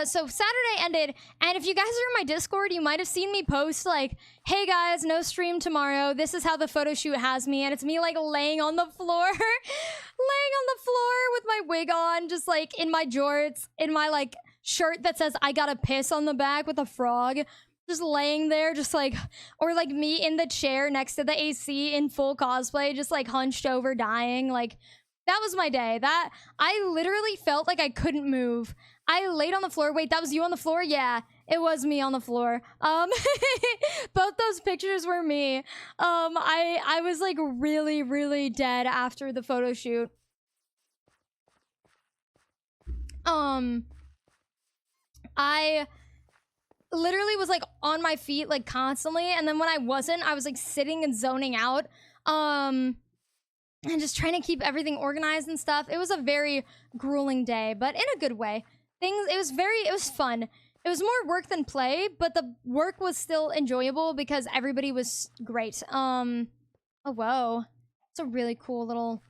so Saturday ended, and if you guys are in my Discord, you might have seen me post like, hey guys, no stream tomorrow. This is how the photo shoot has me, and it's me like laying on the floor, laying on the floor with my wig on, just like in my jorts, in my like shirt that says I gotta piss on the back with a frog, just laying there, just like, or like me in the chair next to the AC in full cosplay, just like hunched over dying. Like that was my day. That I literally felt like I couldn't move. I laid on the floor. Wait, that was you on the floor? Yeah, it was me on the floor. Both those pictures were me. I was like really, really dead after the photo shoot. I literally was like on my feet like constantly, and then when I wasn't, I was like sitting and zoning out. And just trying to keep everything organized and stuff. It was a very grueling day, but in a good way. It was fun. It was more work than play, but the work was still enjoyable because everybody was great. Oh, whoa. It's a really cool little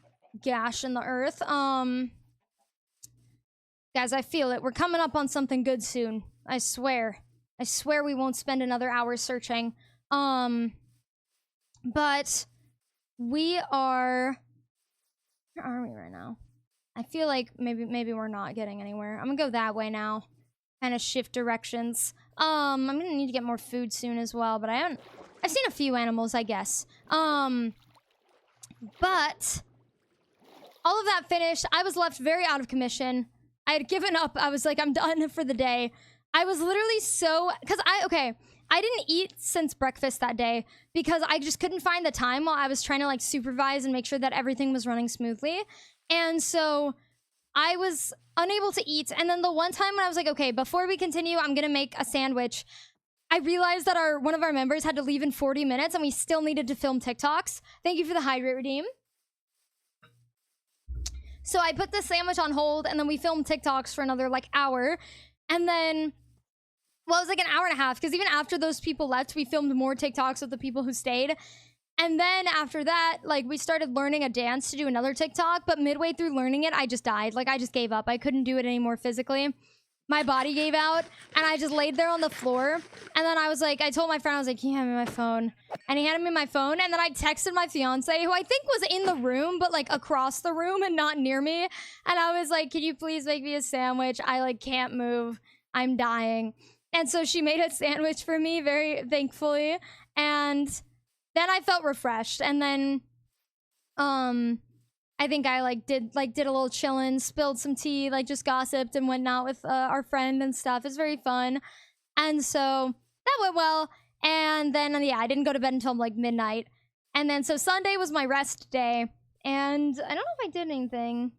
gash in the earth. Guys, I feel it. We're coming up on something good soon. I swear. I swear we won't spend another hour searching. But we are... Where are we right now? I feel like maybe we're not getting anywhere. I'm gonna go that way now. Kind of shift directions. I'm gonna need to get more food soon as well, but I've seen a few animals, I guess. But all of that finished. I was left very out of commission. I had given up. I was like, I'm done for the day. I was literally so... I didn't eat since breakfast that day because I just couldn't find the time while I was trying to like supervise and make sure that everything was running smoothly. And so I was unable to eat. And then the one time when I was like, okay, before we continue, I'm gonna make a sandwich, I realized that one of our members had to leave in 40 minutes and we still needed to film TikToks. Thank you for the hydrate redeem. So I put the sandwich on hold and then we filmed TikToks for another like hour. And then, well, it was like an hour and a half because even after those people left, we filmed more TikToks with the people who stayed. And then after that, like, we started learning a dance to do another TikTok, but midway through learning it, I just died. Like, I just gave up. I couldn't do it anymore physically. My body gave out, and I just laid there on the floor. And then I was like, I told my friend, I was like, can you hand me my phone? And he handed me my phone, and then I texted my fiance, who I think was in the room, but, like, across the room and not near me. And I was like, can you please make me a sandwich? I, like, can't move. I'm dying. And so she made a sandwich for me, very thankfully. And then I felt refreshed, and then, I think I did a little chillin', spilled some tea, like just gossiped and went out with our friend and stuff. It's very fun, and so that went well. And then yeah, I didn't go to bed until like midnight, and then so Sunday was my rest day, and I don't know if I did anything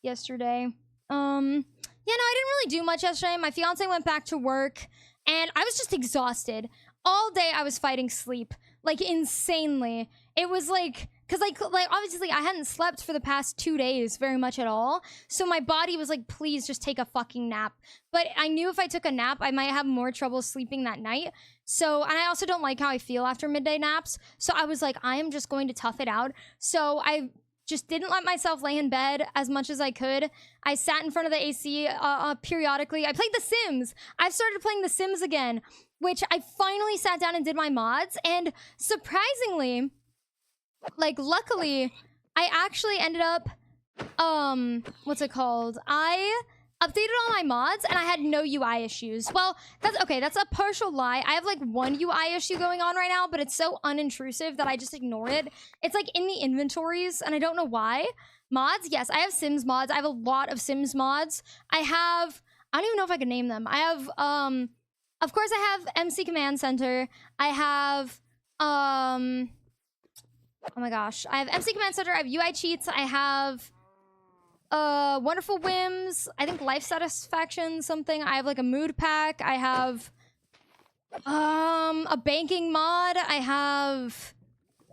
yesterday. Yeah, no, I didn't really do much yesterday. My fiance went back to work, and I was just exhausted all day. I was fighting sleep. Like, insanely. It was like, because like obviously I hadn't slept for the past 2 days very much at all. So my body was like, please just take a fucking nap. But I knew if I took a nap, I might have more trouble sleeping that night. So, and I also don't like how I feel after midday naps. So I was like, I am just going to tough it out. So I just didn't let myself lay in bed as much as I could. I sat in front of the AC periodically. I played The Sims. I've started playing The Sims again, which I finally sat down and did my mods. And surprisingly, like, luckily, I actually ended up, what's it called? I updated all my mods and I had no UI issues. Well, that's okay. That's a partial lie. I have like one UI issue going on right now, but it's so unintrusive that I just ignore it. It's like in the inventories and I don't know why. Mods, yes, I have Sims mods. I have a lot of Sims mods. I don't even know if I can name them. I have, of course I have MC Command Center. I have, oh my gosh. I have MC Command Center. I have UI cheats. I have Wonderful Whims. I think Life Satisfaction something. I have like a mood pack. I have a banking mod. I have,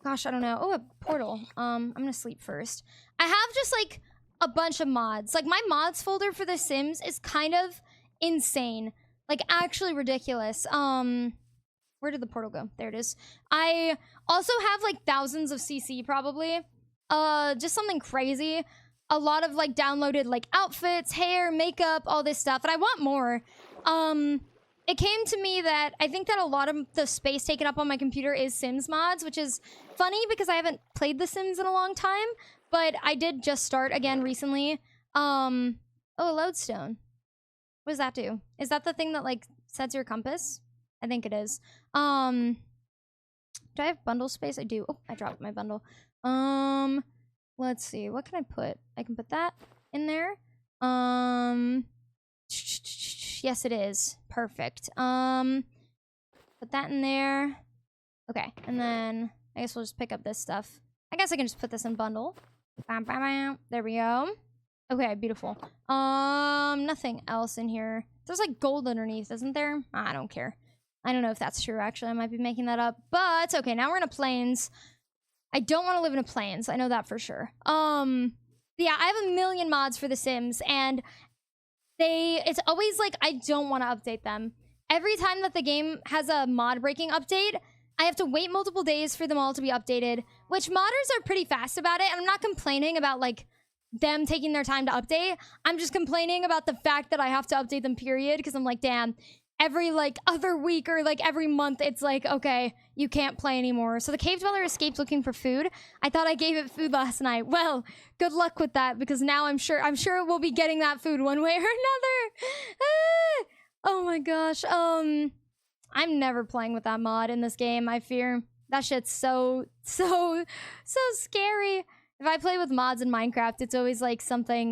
gosh, I don't know. Oh, a portal. I'm gonna sleep first. I have just like a bunch of mods. Like my mods folder for The Sims is kind of insane. Like actually ridiculous. Where did the portal go? There it is. I also have like thousands of CC probably. Just something crazy. A lot of like downloaded like outfits, hair, makeup, all this stuff. And I want more. It came to me that I think that a lot of the space taken up on my computer is Sims mods, which is funny because I haven't played The Sims in a long time. But I did just start again recently. Oh, a lodestone. What does that do? Is that the thing that like sets your compass? I think it is. Do I have bundle space? I do. Oh, I dropped my bundle. Let's see. What can I put? I can put that in there. Yes, it is. Perfect. Put that in there. Okay, and then I guess we'll just pick up this stuff. I guess I can just put this in bundle. Bam, bam, bam. There we go. Okay, beautiful. Nothing else in here. There's like gold underneath, isn't there? I don't care. I don't know if that's true, actually. I might be making that up. But, okay, now we're in a plains. I don't want to live in a plains. I know that for sure. Yeah, I have a million mods for The Sims, and it's always like, I don't want to update them. Every time that the game has a mod breaking update, I have to wait multiple days for them all to be updated, which modders are pretty fast about it, and I'm not complaining about, like, them taking their time to update. I'm just complaining about the fact that I have to update them, period, because I'm like, damn, every, like, other week or, like, every month, it's like, okay, you can't play anymore. So the cave dweller escaped looking for food. I thought I gave it food last night. Well, good luck with that, because now I'm sure it will be getting that food one way or another. Ah! Oh my gosh. I'm never playing with that mod in this game, I fear. That shit's so scary. If I play with mods in Minecraft, it's always like something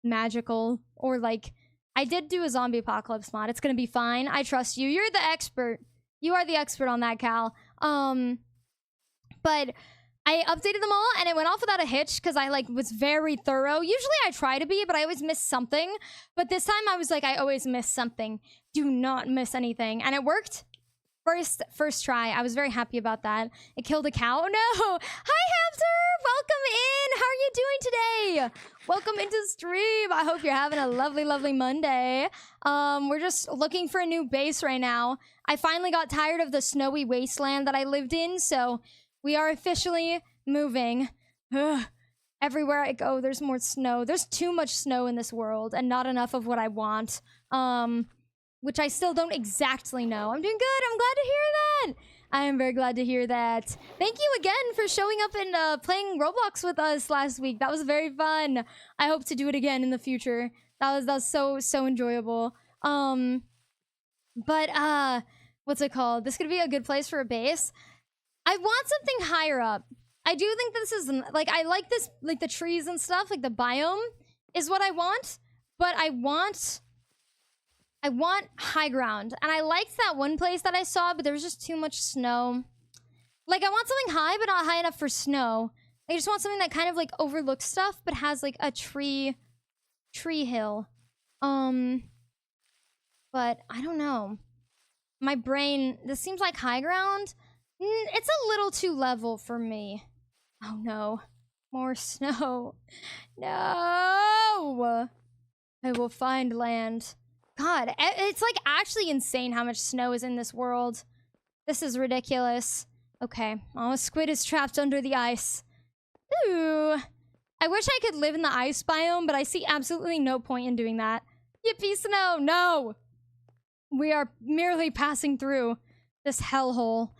magical, or like I did do a zombie apocalypse mod. It's gonna be fine. I trust you. You're the expert. You are the expert on that, Cal. But I updated them all and it went off without a hitch because I like was very thorough. Usually I try to be, but I always miss something. But this time I was like, I always miss something. Do not miss anything. And it worked. First try. I was very happy about that. It killed a cow. Oh, no. Hi, Hamster. Welcome in. How are you doing today? Welcome into stream. I hope you're having a lovely, lovely Monday. We're just looking for a new base right now. I finally got tired of the snowy wasteland that I lived in, so we are officially moving. Ugh. Everywhere I go, there's more snow. There's too much snow in this world and not enough of what I want. Which I still don't exactly know. I'm doing good. I'm glad to hear that. I am very glad to hear that. Thank you again for showing up and playing Roblox with us last week. That was very fun. I hope to do it again in the future. That was so enjoyable. But what's it called? This could be a good place for a base. I want something higher up. I do think this is like I like this, like the trees and stuff, like the biome is what I want, but I want high ground. And I liked that one place that I saw, but there was just too much snow. Like, I want something high, but not high enough for snow. I just want something that kind of, like, overlooks stuff, but has, like, a tree hill. But I don't know. My brain, this seems like high ground. It's a little too level for me. Oh, no. More snow. No! I will find land. God, it's like actually insane how much snow is in this world. This is ridiculous. Okay, oh, a squid is trapped under the ice. Ooh. I wish I could live in the ice biome, but I see absolutely no point in doing that. Yippee snow, no! We are merely passing through this hellhole.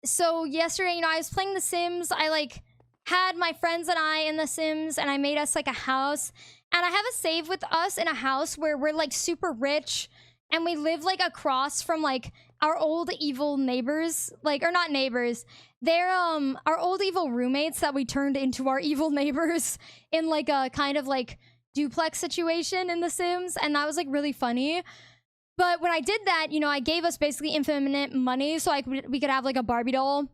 So yesterday, you know, I was playing The Sims. I, like, had my friends and I in The Sims, and I made us, like, a house. And I have a save with us in a house where we're, like, super rich, and we live, like, across from, like, our old evil neighbors. Like, or not neighbors. They're, our old evil roommates that we turned into our evil neighbors in, like, a kind of, like, duplex situation in The Sims. And that was, like, really funny. But when I did that, you know, I gave us basically infinite money so we could have, like, a Barbie doll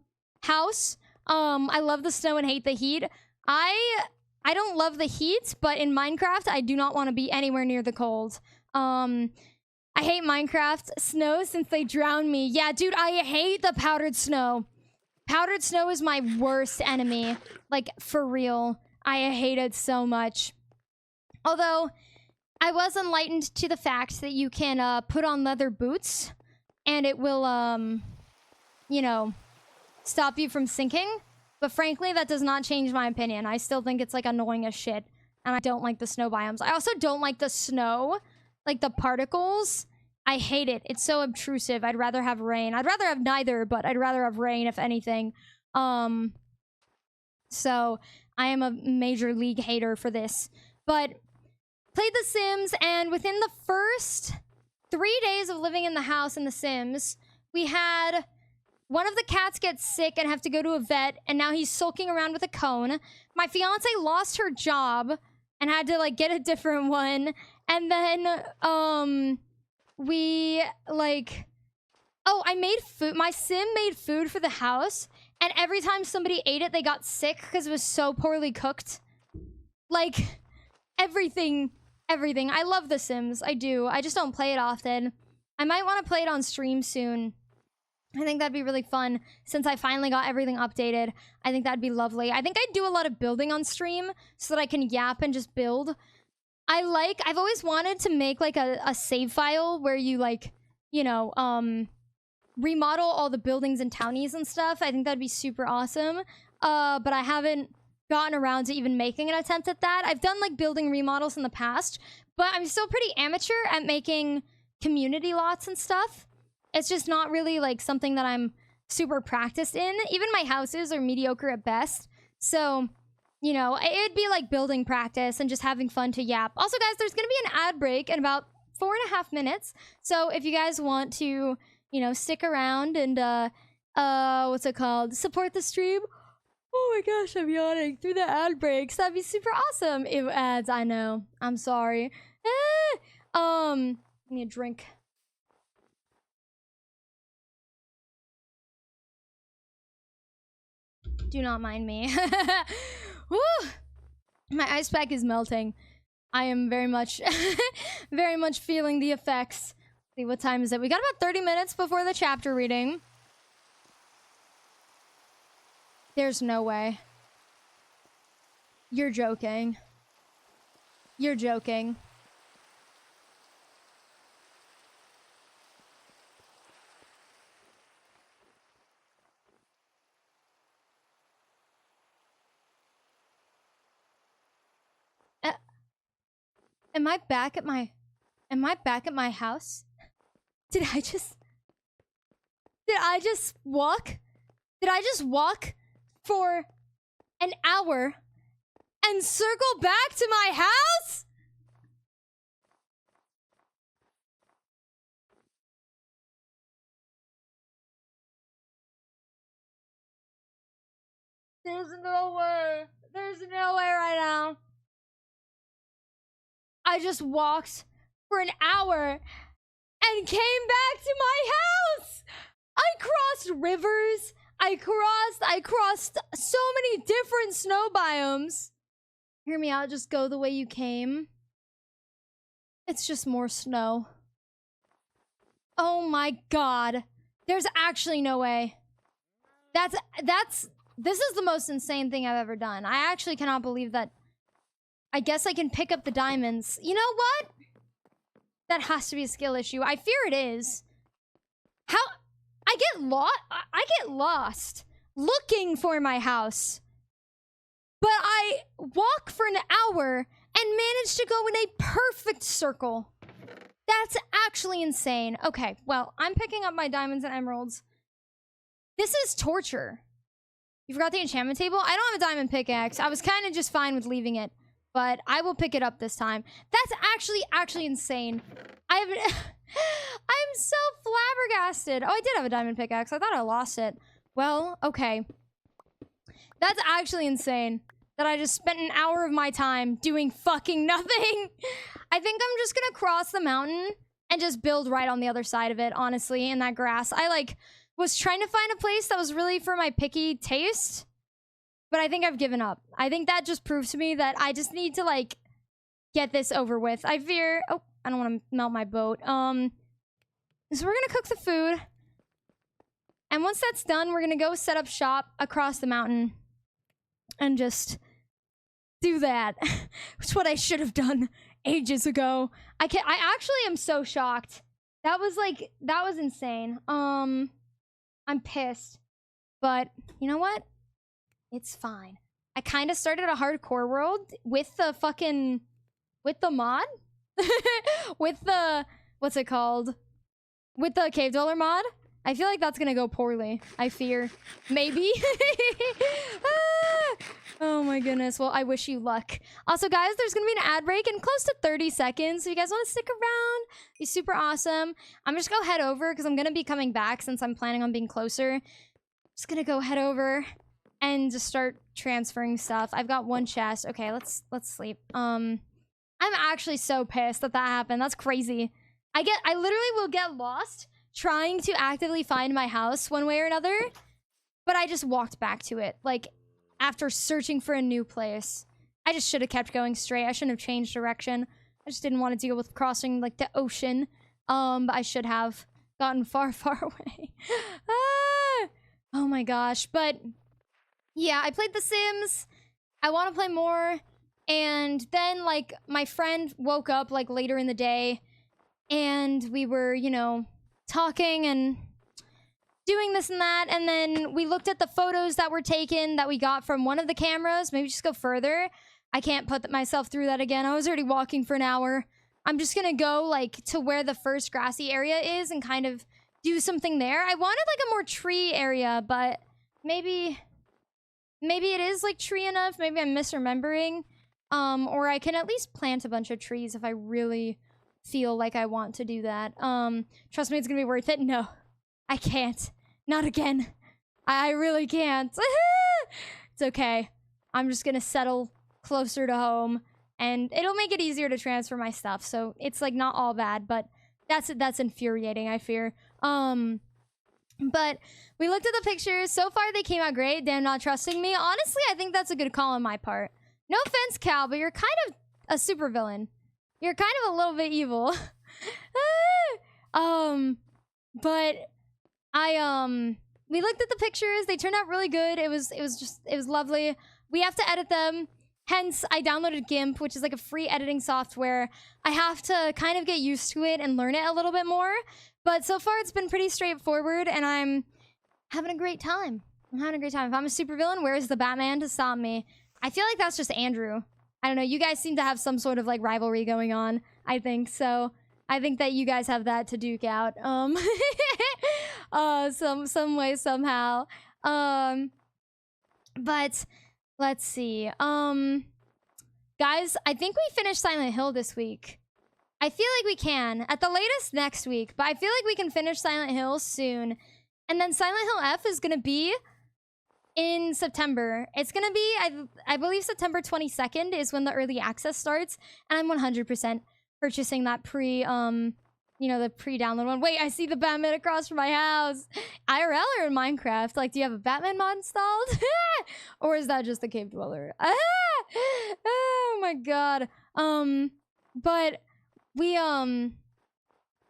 house. I love the snow and hate the heat. I don't love the heat, but in Minecraft, I do not want to be anywhere near the cold. I hate Minecraft snow since they drown me. Yeah, dude, I hate the powdered snow. Powdered snow is my worst enemy. Like, for real. I hate it so much. Although, I was enlightened to the fact that you can put on leather boots and it will, you know, stop you from sinking. But frankly, that does not change my opinion. I still think it's, like, annoying as shit. And I don't like the snow biomes. I also don't like the snow. Like, the particles. I hate it. It's so obtrusive. I'd rather have rain. I'd rather have neither, but I'd rather have rain, if anything. So, I am a major league hater for this. But played The Sims, and within the first 3 days of living in the house in The Sims, we had one of the cats get sick and have to go to a vet, and now he's sulking around with a cone. My fiance lost her job and had to, like, get a different one. And then, we, like... Oh, I made food. My sim made food for the house, and every time somebody ate it, they got sick because it was so poorly cooked. Like, everything. I love The Sims. I do. I just don't play it often. I might want to play it on stream soon. I think that'd be really fun since I finally got everything updated. I think that'd be lovely. I think I'd do a lot of building on stream so that I can yap and just build. I've always wanted to make, like, a save file where you, like, you know, remodel all the buildings and townies and stuff. I think that'd be super awesome. But I haven't gotten around to even making an attempt at that. I've done, like, building remodels in the past, but I'm still pretty amateur at making community lots and stuff. It's just not really, like, something that I'm super practiced in. Even my houses are mediocre at best. So, you know, it'd be like building practice and just having fun to yap. Also, guys, there's gonna be an ad break in about 4.5 minutes. So if you guys want to, you know, stick around and, what's it called? Support the stream. Oh my gosh, I'm yawning through the ad breaks. That'd be super awesome. Ew, ads, I know. I'm sorry. Give me a drink. Do not mind me. Woo! My ice pack is melting. I am very much, very much feeling the effects. See, what time is it? We got about 30 minutes before the chapter reading. There's no way. You're joking. You're joking. Am I back at my house? Did I just walk? Did I just walk for an hour and circle back to my house? There's no way. There's no way right now. I just walked for an hour and came back to my house. I crossed rivers. I crossed so many different snow biomes. Hear me out, just go the way you came. It's just more snow. Oh my god. There's actually no way. This is the most insane thing I've ever done. I actually cannot believe that. I guess I can pick up the diamonds. You know what? That has to be a skill issue. I fear it is. How? I get lost looking for my house. But I walk for an hour and manage to go in a perfect circle. That's actually insane. Okay, well, I'm picking up my diamonds and emeralds. This is torture. You forgot the enchantment table? I don't have a diamond pickaxe. I was kind of just fine with leaving it. But I will pick it up this time. That's actually insane. I'm so flabbergasted. Oh, I did have a diamond pickaxe. I thought I lost it. Well, okay. That's actually insane. That I just spent an hour of my time doing fucking nothing. I think I'm just gonna cross the mountain and just build right on the other side of it, honestly, in that grass. I, was trying to find a place that was really for my picky taste. But I think I've given up. I think that just proves to me that I just need to, get this over with. I fear... Oh, I don't want to melt my boat. So we're gonna cook the food. And once that's done, we're gonna go set up shop across the mountain. And just do that. It's what I should have done ages ago. I actually am so shocked. That was insane. I'm pissed. But, you know what? It's fine. I kind of started a hardcore world with the mod? With the, what's it called? With the cave dweller mod? I feel like that's gonna go poorly. I fear. Maybe? Ah! Oh my goodness. Well, I wish you luck. Also, guys, there's gonna be an ad break in close to 30 seconds. So if you guys want to stick around, be super awesome. I'm just gonna head over because I'm gonna be coming back since I'm planning on being closer. Just gonna go head over and just start transferring stuff. I've got one chest. Okay, let's sleep. I'm actually so pissed that happened. That's crazy. I literally will get lost trying to actively find my house one way or another, but I just walked back to it, after searching for a new place. I just should have kept going straight. I shouldn't have changed direction. I just didn't want to deal with crossing, the ocean. But I should have gotten far, far away. Ah! Oh my gosh. But yeah, I played The Sims. I want to play more. And then, my friend woke up, later in the day. And we were, talking and doing this and that. And then we looked at the photos that were taken that we got from one of the cameras. Maybe just go further. I can't put myself through that again. I was already walking for an hour. I'm just gonna go, to where the first grassy area is and kind of do something there. I wanted, a more tree area, but maybe it is, tree enough. Maybe I'm misremembering. Or I can at least plant a bunch of trees if I really feel like I want to do that. Trust me, it's gonna be worth it. No, I can't. Not again. I really can't. It's okay. I'm just gonna settle closer to home, and it'll make it easier to transfer my stuff. So it's not all bad, but that's infuriating, I fear. But we looked at the pictures. So far, they came out great. They're not trusting me. Honestly, I think that's a good call on my part. No offense, Cal, but you're kind of a supervillain. You're kind of a little bit evil. But we looked at the pictures. They turned out really good. It was lovely. We have to edit them. Hence, I downloaded GIMP, which is like a free editing software. I have to kind of get used to it and learn it a little bit more. But so far, it's been pretty straightforward, and I'm having a great time. I'm having a great time. If I'm a supervillain, where is the Batman to stop me? I feel like that's just Andrew. I don't know. You guys seem to have some sort of like rivalry going on, I think. So I think that you guys have that to duke out. Some way, somehow. But let's see. Guys, I think we finished Silent Hill this week. I feel like we can. At the latest next week. But I feel like we can finish Silent Hill soon. And then Silent Hill F is going to be in September. It's going to be, I believe September 22nd is when the early access starts. And I'm 100% purchasing that the pre-download one. Wait, I see the Batman across from my house. IRL or in Minecraft? Like, do you have a Batman mod installed? Or is that just a cave dweller? Oh my god. But we,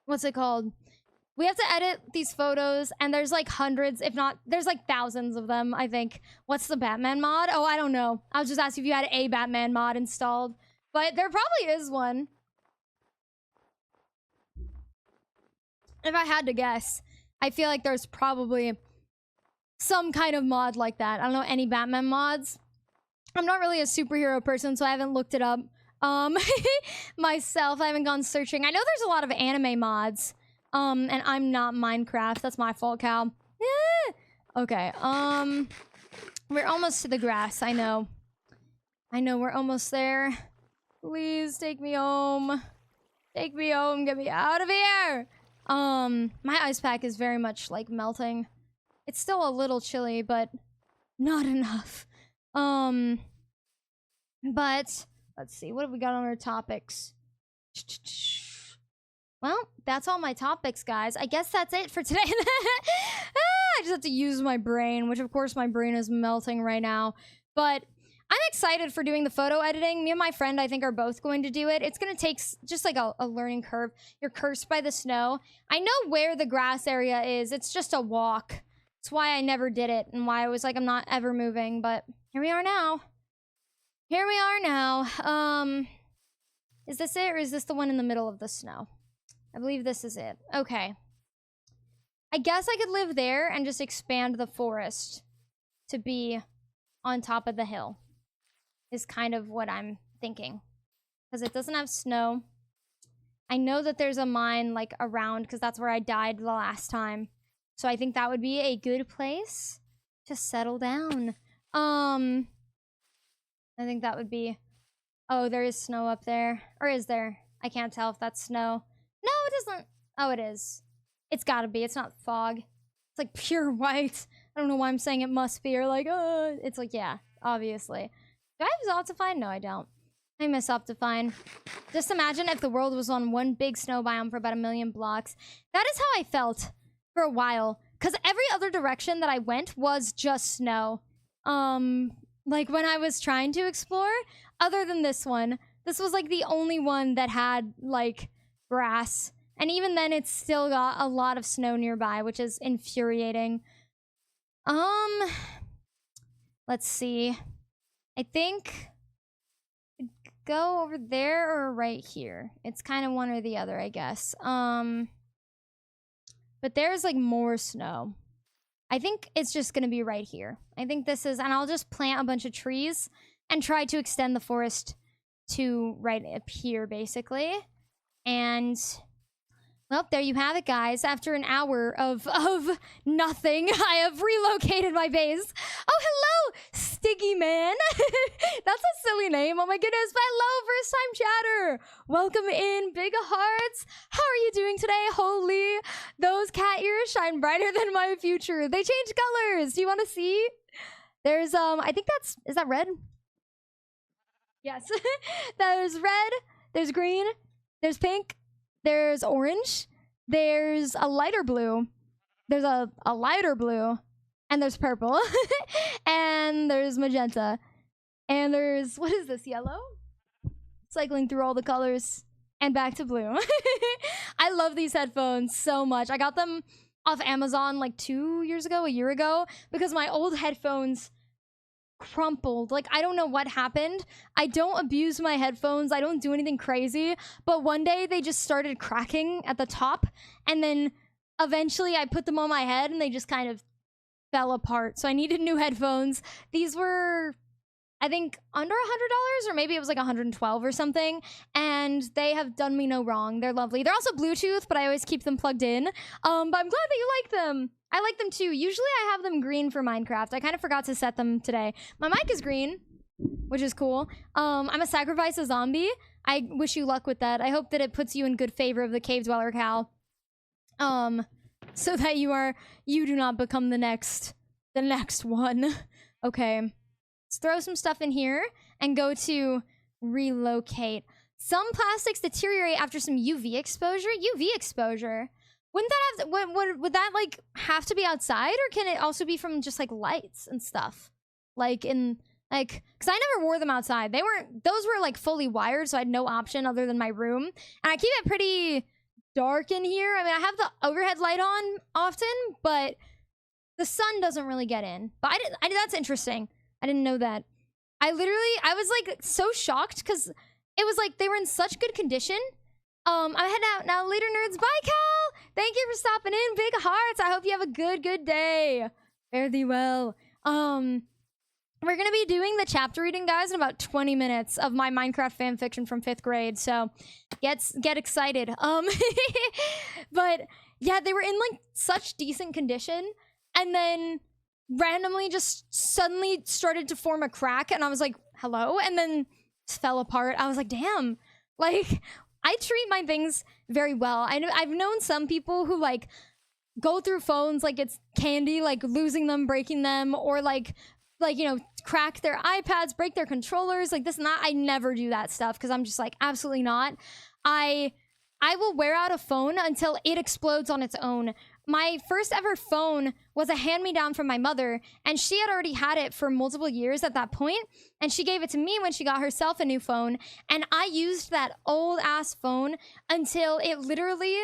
what's it called? We have to edit these photos, and there's like hundreds, if not, there's like thousands of them, I think. What's the Batman mod? Oh, I don't know. I was just asking if you had a Batman mod installed. But there probably is one. If I had to guess, I feel like there's probably some kind of mod like that. I don't know any Batman mods. I'm not really a superhero person, so I haven't looked it up. Myself, I haven't gone searching. I know there's a lot of anime mods. And I'm not Minecraft. That's my fault, Cal. Okay, we're almost to the grass, I know. I know, we're almost there. Please take me home. Take me home, get me out of here! My ice pack is very much, like, melting. It's still a little chilly, but not enough. But, let's see, what have we got on our topics? Well, that's all my topics, guys. I guess that's it for today. I just have to use my brain, which of course my brain is melting right now. But I'm excited for doing the photo editing. Me and my friend, I think, are both going to do it. It's going to take just like a learning curve. You're cursed by the snow. I know where the grass area is. It's just a walk. That's why I never did it and why I was like, I'm not ever moving. But here we are now. Here we are now. Is this it, or is this the one in the middle of the snow? I believe this is it. Okay. I guess I could live there and just expand the forest to be on top of the hill. Is kind of what I'm thinking. Because it doesn't have snow. I know that there's a mine, like, around, because that's where I died the last time. So I think that would be a good place to settle down. I think that would be... Oh, there is snow up there. Or is there? I can't tell if that's snow. No, it doesn't. Oh, it is. It's gotta be. It's not fog. It's like pure white. I don't know why I'm saying it must be, or like, it's like, yeah, obviously. Do I have Optifine? No, I don't. I miss Optifine. Just imagine if the world was on one big snow biome for about 1 million blocks. That is how I felt for a while. Because every other direction that I went was just snow. Like when I was trying to explore, other than this one, this was like the only one that had like grass. And even then it's still got a lot of snow nearby, which is infuriating. Let's see. I think go over there or right here. It's kind of one or the other, I guess. But there's like more snow. I think it's just gonna be right here. I think this is, and I'll just plant a bunch of trees and try to extend the forest to right up here, basically. And well, there you have it, guys. After an hour of nothing, I have relocated my base. Oh, hello, Sticky Man. That's a silly name. Oh my goodness. But hello, first time chatter. Welcome in, big hearts. How are you doing today? Holy, those cat ears shine brighter than my future. They change colors. Do you want to see? There's I think is that red? Yes. There's red. There's green. There's pink. There's orange. There's a lighter blue. there's a lighter blue, and there's purple, and there's magenta, and there's, what is this, yellow? Cycling through all the colors, and back to blue. I love these headphones so much. I got them off Amazon like 2 years ago, a year ago, because my old headphones crumpled. Like, I don't know what happened. I don't abuse my headphones. I don't do anything crazy. But one day they just started cracking at the top. And then eventually I put them on my head and they just kind of fell apart. So I needed new headphones. These were, I think, under $100, or maybe it was like 112 or something. And they have done me no wrong. They're lovely. They're also Bluetooth, but I always keep them plugged in. But I'm glad that you like them. I like them too. Usually I have them green for Minecraft. I kind of forgot to set them today. My mic is green, which is cool. I'm a sacrifice a zombie. I wish you luck with that. I hope that it puts you in good favor of the cave dweller cow. So that you do not become the next one. Okay. Let's throw some stuff in here and go to relocate. Some plastics deteriorate after some UV exposure. UV exposure. Wouldn't that have, would that like have to be outside, or can it also be from just like lights and stuff? Like in, like, cause I never wore them outside. Those were like fully wired, so I had no option other than my room. And I keep it pretty dark in here. I mean, I have the overhead light on often, but the sun doesn't really get in. But that's interesting. I didn't know that. I was like so shocked because it was like they were in such good condition. I'm heading out now. Later, nerds. Bye, Cal. Thank you for stopping in. Big hearts. I hope you have a good day. Fare thee well. We're gonna be doing the chapter reading, guys, in about 20 minutes of my Minecraft fan fiction from 5th grade. So get excited. But yeah, they were in like such decent condition, and then randomly just suddenly started to form a crack, and I was like, hello, and then fell apart. I was like, damn, like, I treat my things very well. I've known some people who like go through phones like it's candy, like losing them, breaking them, or like you know, crack their iPads, break their controllers, like this and that. I never do that stuff because I'm just like, absolutely not. I will wear out a phone until it explodes on its own. My first ever phone was a hand-me-down from my mother, and she had already had it for multiple years at that point, and she gave it to me when she got herself a new phone, and I used that old-ass phone until it literally,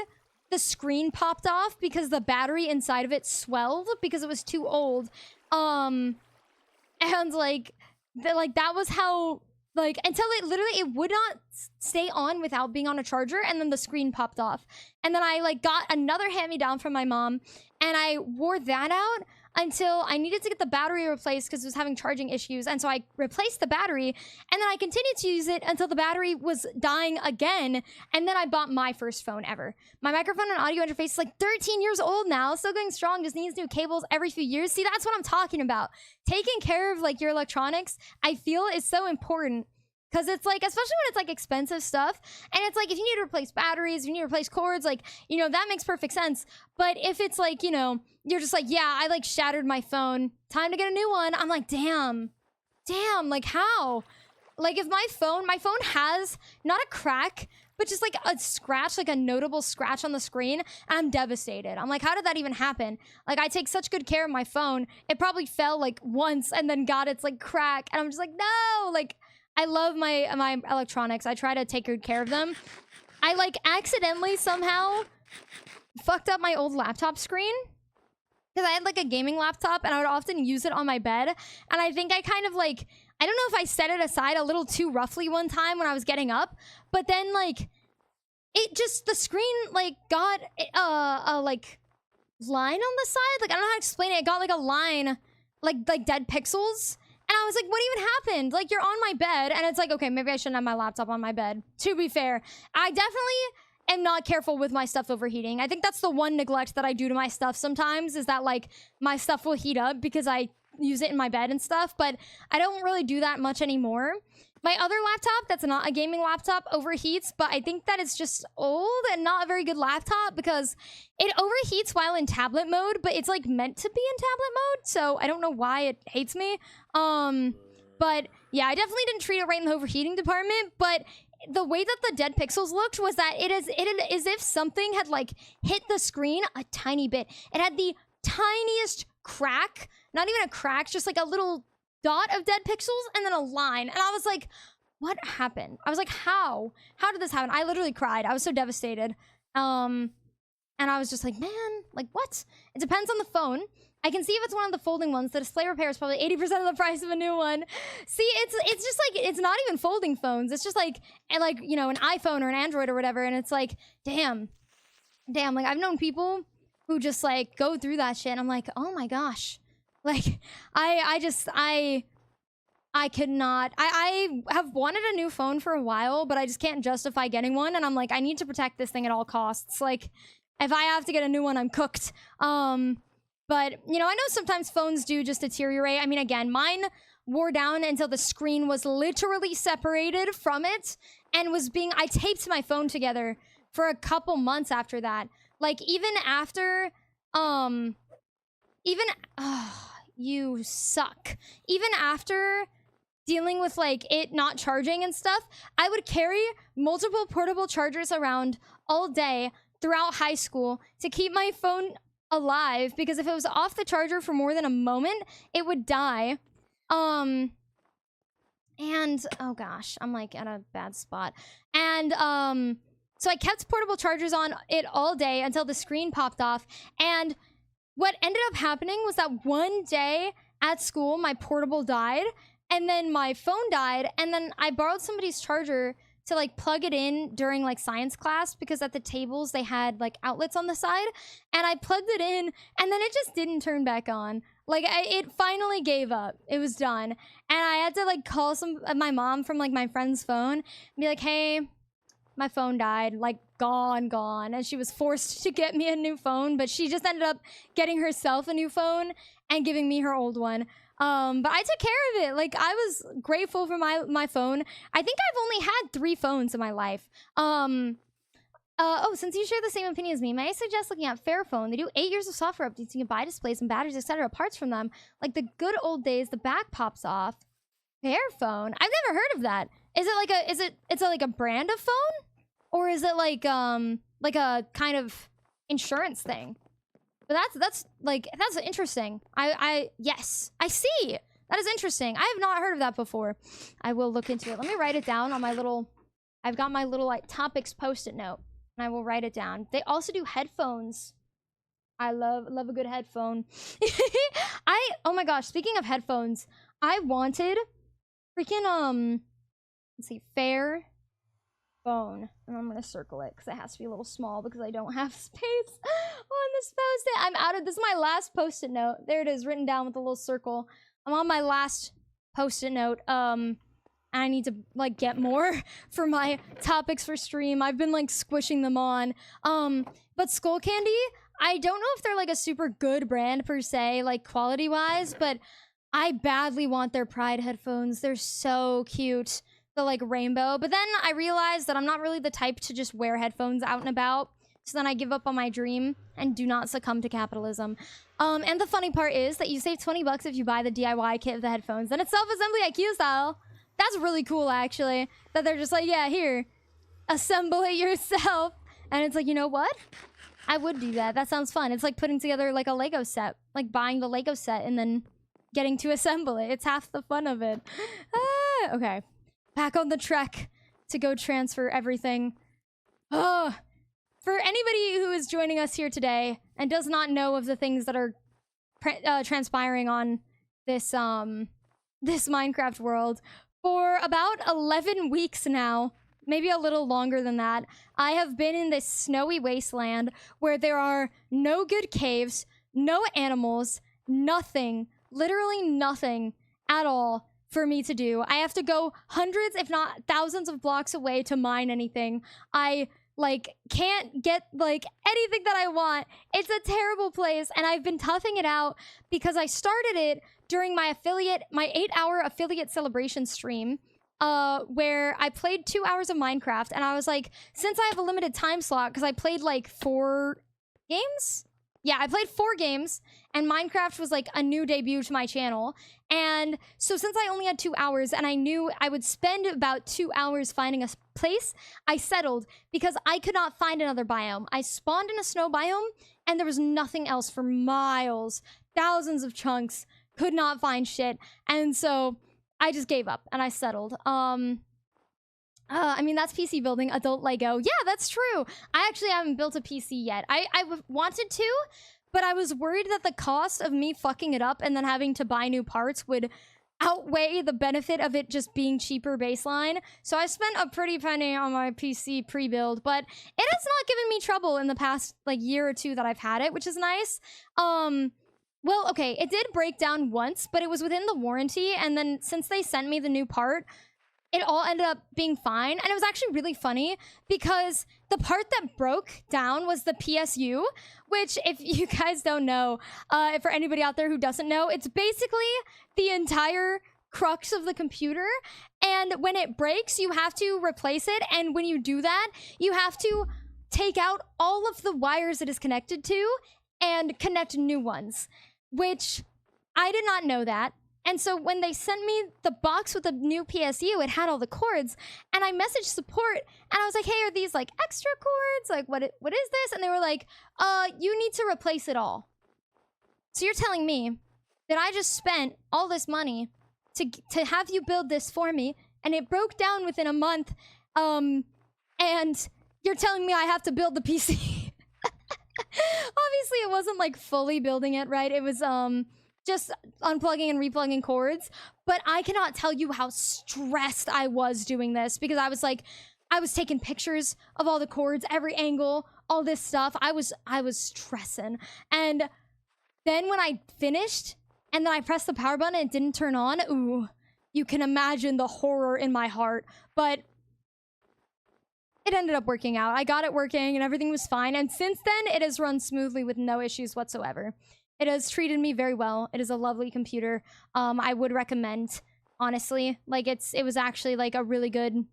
the screen popped off because the battery inside of it swelled because it was too old. And like that was how, like, until it would not stay on without being on a charger, and then the screen popped off. And then I like got another hand-me-down from my mom, and I wore that out until I needed to get the battery replaced because it was having charging issues. And so I replaced the battery, and then I continued to use it until the battery was dying again. And then I bought my first phone ever. My microphone and audio interface is like 13 years old now, still going strong, just needs new cables every few years. See, that's what I'm talking about. Taking care of like your electronics, I feel, is so important. Because it's like, especially when it's like expensive stuff, and it's like, if you need to replace batteries, if you need to replace cords, like, you know, that makes perfect sense. But if it's like, you know, you're just like, yeah, I like shattered my phone, time to get a new one. I'm like, damn, like how? Like if my phone has not a crack, but just like a scratch, like a notable scratch on the screen, I'm devastated. I'm like, how did that even happen? Like, I take such good care of my phone. It probably fell like once and then got its like crack. And I'm just like, no, like, I love my electronics. I try to take good care of them. I like accidentally somehow fucked up my old laptop screen because I had like a gaming laptop, and I would often use it on my bed. And I think I kind of like, I don't know if I set it aside a little too roughly one time when I was getting up, but then like it just, the screen like got a like line on the side. Like, I don't know how to explain it. It got like a line, like dead pixels. And I was like, what even happened? Like, you're on my bed. And it's like, okay, maybe I shouldn't have my laptop on my bed. To be fair, I definitely am not careful with my stuff overheating. I think that's the one neglect that I do to my stuff sometimes, is that like my stuff will heat up because I use it in my bed and stuff. But I don't really do that much anymore. My other laptop, that's not a gaming laptop, overheats, but I think that it's just old and not a very good laptop because it overheats while in tablet mode, but it's like meant to be in tablet mode, so I don't know why it hates me. But yeah, I definitely didn't treat it right in the overheating department, but the way that the dead pixels looked was that it is as if something had like hit the screen a tiny bit. It had the tiniest crack, not even a crack, just like a little dot of dead pixels and then a line. And I was like, what happened? I was like, how did this happen? I literally cried. I was so devastated. And I was just like, man, like what? It depends on the phone. I can see if it's one of the folding ones. The display repair is probably 80% of the price of a new one. See, it's just like, it's not even folding phones. It's just like, you know, an iPhone or an Android or whatever. And it's like, damn. Like I've known people who just like go through that shit. And I'm like, oh my gosh. Like, I could not. I have wanted a new phone for a while, but I just can't justify getting one. And I'm like, I need to protect this thing at all costs. Like, if I have to get a new one, I'm cooked. But, you know, I know sometimes phones do just deteriorate. I mean, again, mine wore down until the screen was literally separated from it and was I taped my phone together for a couple months after that. Like, even after, you suck. Even after dealing with, like, it not charging and stuff, I would carry multiple portable chargers around all day throughout high school to keep my phone alive, because if it was off the charger for more than a moment, it would die. And oh gosh, I'm like at a bad spot. And so I kept portable chargers on it all day until the screen popped off. And what ended up happening was that one day at school, my portable died, and then my phone died, and then I borrowed somebody's charger to like plug it in during like science class, because at the tables they had like outlets on the side, and I plugged it in and then it just didn't turn back on. Like it finally gave up. It was done. And I had to like call my mom from like my friend's phone and be like, hey, my phone died, like gone. And she was forced to get me a new phone, but she just ended up getting herself a new phone and giving me her old one. But I took care of it. Like, I was grateful for my phone. I think I've only had 3 phones in my life. Since you share the same opinion as me, may I suggest looking at Fairphone? They do 8 years of software updates. You can buy displays and batteries, etc. parts from them. Like the good old days, the back pops off. Fairphone? I've never heard of that. Is it like it's like a brand of phone? Or is it like a kind of insurance thing? But that's interesting. Yes, I see. That is interesting. I have not heard of that before. I will look into it. Let me write it down on my little, I've got my little like topics post-it note, and I will write it down. They also do headphones. I love a good headphone. Oh my gosh, speaking of headphones, I wanted freaking let's see, fair phone, and I'm gonna circle it because it has to be a little small because I don't have space on this post-it. I'm out of this. Is my last post-it note. There it is, written down with a little circle. I'm on my last post-it note. I need to like get more for my topics for stream. I've been like squishing them on. But Skull Candy, I don't know if they're like a super good brand per se, like quality wise, but I badly want their Pride headphones. They're so cute. The like rainbow. But then I realized that I'm not really the type to just wear headphones out and about. So then I give up on my dream and do not succumb to capitalism. And the funny part is that you save 20 bucks if you buy the DIY kit of the headphones. And it's self-assembly IQ style. That's really cool, actually. That they're just like, yeah, here, assemble it yourself. And it's like, you know what? I would do that. That sounds fun. It's like putting together like a Lego set. Like buying the Lego set and then getting to assemble it. It's half the fun of it. Okay. Back on the trek to go transfer everything. Oh, for anybody who is joining us here today and does not know of the things that are transpiring on this this Minecraft world, for about 11 weeks now, maybe a little longer than that, I have been in this snowy wasteland where there are no good caves, no animals, nothing, literally nothing at all for me to do. I have to go hundreds, if not thousands of blocks away to mine anything. I like can't get like anything that I want. It's a terrible place, and I've been toughing it out because I started it during my 8-hour affiliate celebration stream, where I played 2 hours of Minecraft, and I was like, since I have a limited time slot, because I played like 4 games, yeah, I played 4 games, and Minecraft was like a new debut to my channel. And so since I only had 2 hours and I knew I would spend about 2 hours finding a place, I settled because I could not find another biome. I spawned in a snow biome and there was nothing else for miles, thousands of chunks, could not find shit. And so I just gave up and I settled. I mean, that's PC building, adult Lego. Yeah, that's true. I actually haven't built a PC yet. I wanted to, but I was worried that the cost of me fucking it up and then having to buy new parts would outweigh the benefit of it just being cheaper baseline. So I spent a pretty penny on my PC pre-build, but it has not given me trouble in the past like year or 2 that I've had it, which is nice. Well, okay, it did break down once, but it was within the warranty, and then since they sent me the new part, it all ended up being fine. And it was actually really funny because the part that broke down was the PSU, which, if you guys don't know, for anybody out there who doesn't know, it's basically the entire crux of the computer. And when it breaks, you have to replace it. And when you do that, you have to take out all of the wires it is connected to and connect new ones, which I did not know that. And so when they sent me the box with the new PSU, it had all the cords, and I messaged support, and I was like, hey, are these like extra cords? Like, what is this? And they were like, you need to replace it all. So you're telling me that I just spent all this money to have you build this for me, and it broke down within a month, and you're telling me I have to build the PC? Obviously, it wasn't like fully building it, right? It was, just unplugging and replugging cords. But I cannot tell you how stressed I was doing this, because I was like, I was taking pictures of all the cords, every angle, all this stuff. I was stressing. And then when I finished and then I pressed the power button and it didn't turn on, ooh, you can imagine the horror in my heart. But it ended up working out. I got it working and everything was fine. And since then, it has run smoothly with no issues whatsoever. It has treated me very well. It is a lovely computer. I would recommend, honestly. Like, it was actually like a really good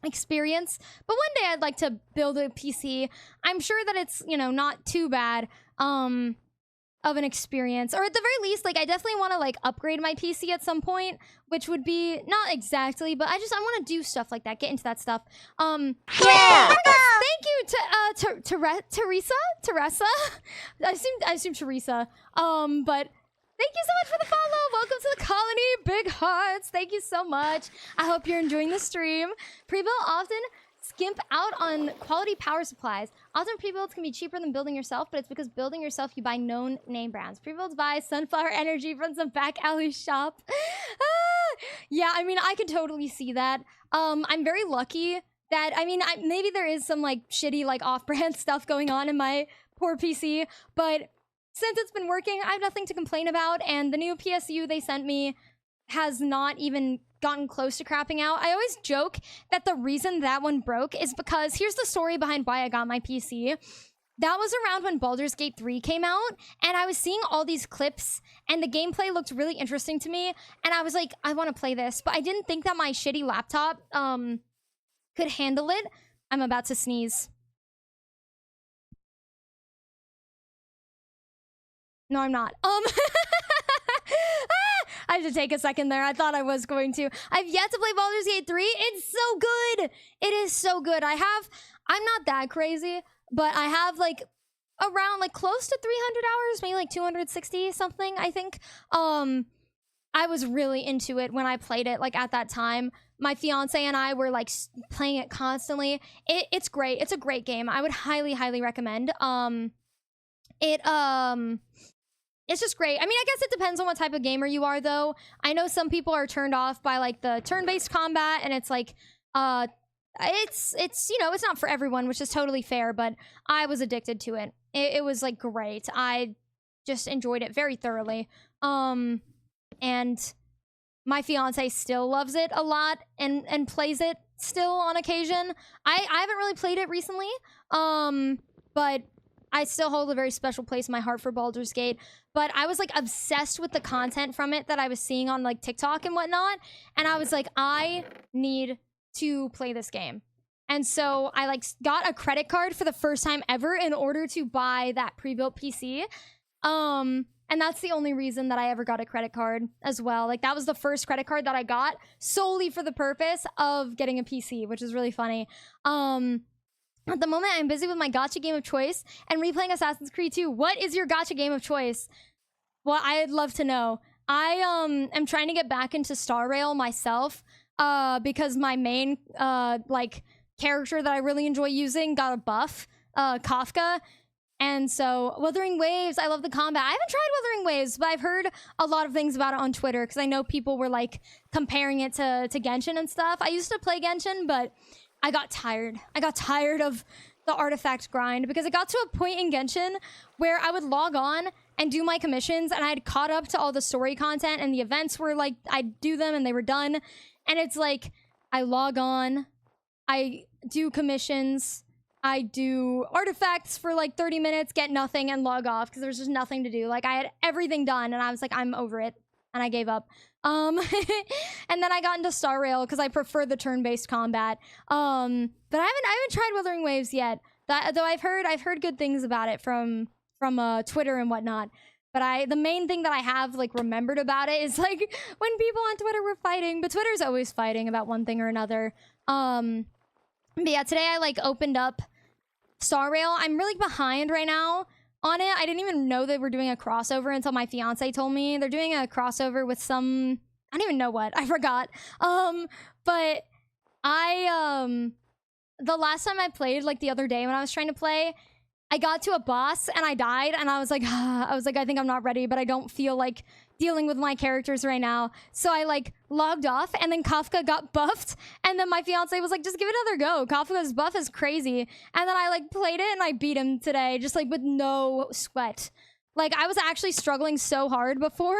experience. But one day I'd like to build a PC. I'm sure that it's, you know, not too bad of an experience. Or at the very least, like, I definitely want to like upgrade my PC at some point, which would be not exactly, but I want to do stuff like that, get into that stuff. Yeah. Thank you to Teresa. I assume Teresa. But thank you so much for the follow. Welcome to the colony. Big hearts. Thank you so much. I hope you're enjoying the stream. Pre-built often skimp out on quality power supplies. Often pre-builds can be cheaper than building yourself, but it's because building yourself, you buy known name brands. Pre-builds buy sunflower energy from some back alley shop. Yeah, I mean, I can totally see that. I'm very lucky that, I mean, maybe there is some like shitty like off-brand stuff going on in my poor PC, but since it's been working, I have nothing to complain about, and the new PSU they sent me has not even gotten close to crapping out. I always joke that the reason that one broke is because here's the story behind why I got my PC. That was around when Baldur's Gate 3 came out, and I was seeing all these clips, and the gameplay looked really interesting to me, and I was like, I want to play this, but I didn't think that my shitty laptop could handle it. I'm about to sneeze. No, I'm not. I had to take a second there. I thought I was going to. I've yet to play Baldur's Gate 3. It's so good. It is so good. I'm not that crazy, but I have like around like close to 300 hours, maybe like 260 something, I think. I was really into it when I played it, like at that time. My fiance and I were like playing it constantly. It's great. It's a great game. I would highly, highly recommend. It's just great. I mean, I guess it depends on what type of gamer you are, though. I know some people are turned off by like the turn-based combat, and it's like, it's you know, it's not for everyone, which is totally fair. But I was addicted to it. It was like great. I just enjoyed it very thoroughly. And my fiance still loves it a lot and plays it still on occasion. I haven't really played it recently, but I still hold a very special place in my heart for Baldur's Gate. But I was like obsessed with the content from it that I was seeing on like TikTok and whatnot. And I was like, I need to play this game. And so I like got a credit card for the first time ever in order to buy that pre-built PC. And that's the only reason that I ever got a credit card as well. Like that was the first credit card that I got solely for the purpose of getting a PC, which is really funny. At the moment, I'm busy with my gacha game of choice and replaying Assassin's Creed 2. What is your gacha game of choice? Well, I'd love to know. I am trying to get back into Star Rail myself because my main like character that I really enjoy using got a buff, Kafka. And so Wuthering Waves, I love the combat. I haven't tried Wuthering Waves, but I've heard a lot of things about it on Twitter because I know people were like comparing it to Genshin and stuff. I used to play Genshin, but I got tired. I got tired of the artifact grind because it got to a point in Genshin where I would log on and do my commissions and I had caught up to all the story content and the events were like, I'd do them and they were done. And it's like, I log on, I do commissions, I do artifacts for like 30 minutes, get nothing, and log off because there's just nothing to do. Like I had everything done and I was like, I'm over it. And I gave up. And then I got into Star Rail because I prefer the turn-based combat. But I haven't tried Wuthering Waves yet. Though I've heard good things about it from Twitter and whatnot. But the main thing that I have like remembered about it is like when people on Twitter were fighting. But Twitter's always fighting about one thing or another. But yeah, today I like opened up Star Rail. I'm really behind right now on it. I didn't even know they were doing a crossover until my fiance told me. They're doing a crossover with some, I don't even know what. I forgot. But the last time I played, like the other day when I was trying to play, I got to a boss and I died and I was like, I think I'm not ready, but I don't feel like dealing with my characters right now. So I like logged off and then Kafka got buffed and then my fiance was like, just give it another go. Kafka's buff is crazy. And then I like played it and I beat him today just like with no sweat. Like I was actually struggling so hard before,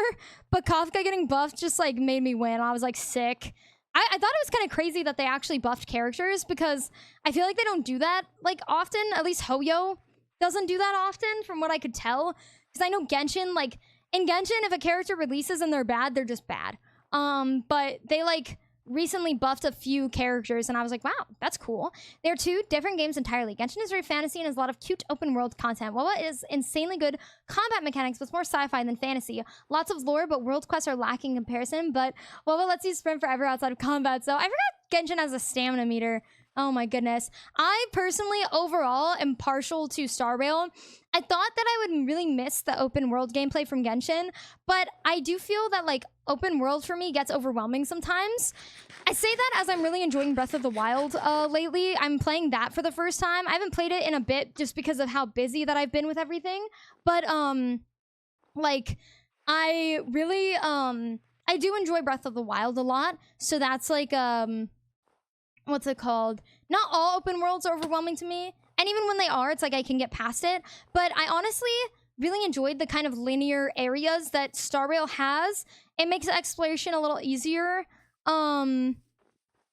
but Kafka getting buffed just like made me win. I was like sick. I thought it was kind of crazy that they actually buffed characters because I feel like they don't do that like often. At least Hoyo doesn't do that often from what I could tell. Because I know Genshin, like in Genshin, if a character releases and they're bad, they're just bad. But they like recently buffed a few characters and I was like, wow, that's cool. They're two different games entirely. Genshin is very fantasy and has a lot of cute open world content. Wawa is insanely good combat mechanics, but it's more sci-fi than fantasy. Lots of lore, but world quests are lacking in comparison. But Wawa lets you sprint forever outside of combat. So I forgot Genshin has a stamina meter. Oh my goodness. I personally, overall, am partial to Star Rail. I thought that I would really miss the open world gameplay from Genshin, but I do feel that like open world for me gets overwhelming sometimes. I say that as I'm really enjoying Breath of the Wild lately. I'm playing that for the first time. I haven't played it in a bit just because of how busy that I've been with everything. But like I really I do enjoy Breath of the Wild a lot. So that's like what's it called? Not all open worlds are overwhelming to me. And even when they are, it's like I can get past it. But I honestly really enjoyed the kind of linear areas that Star Rail has. It makes exploration a little easier. And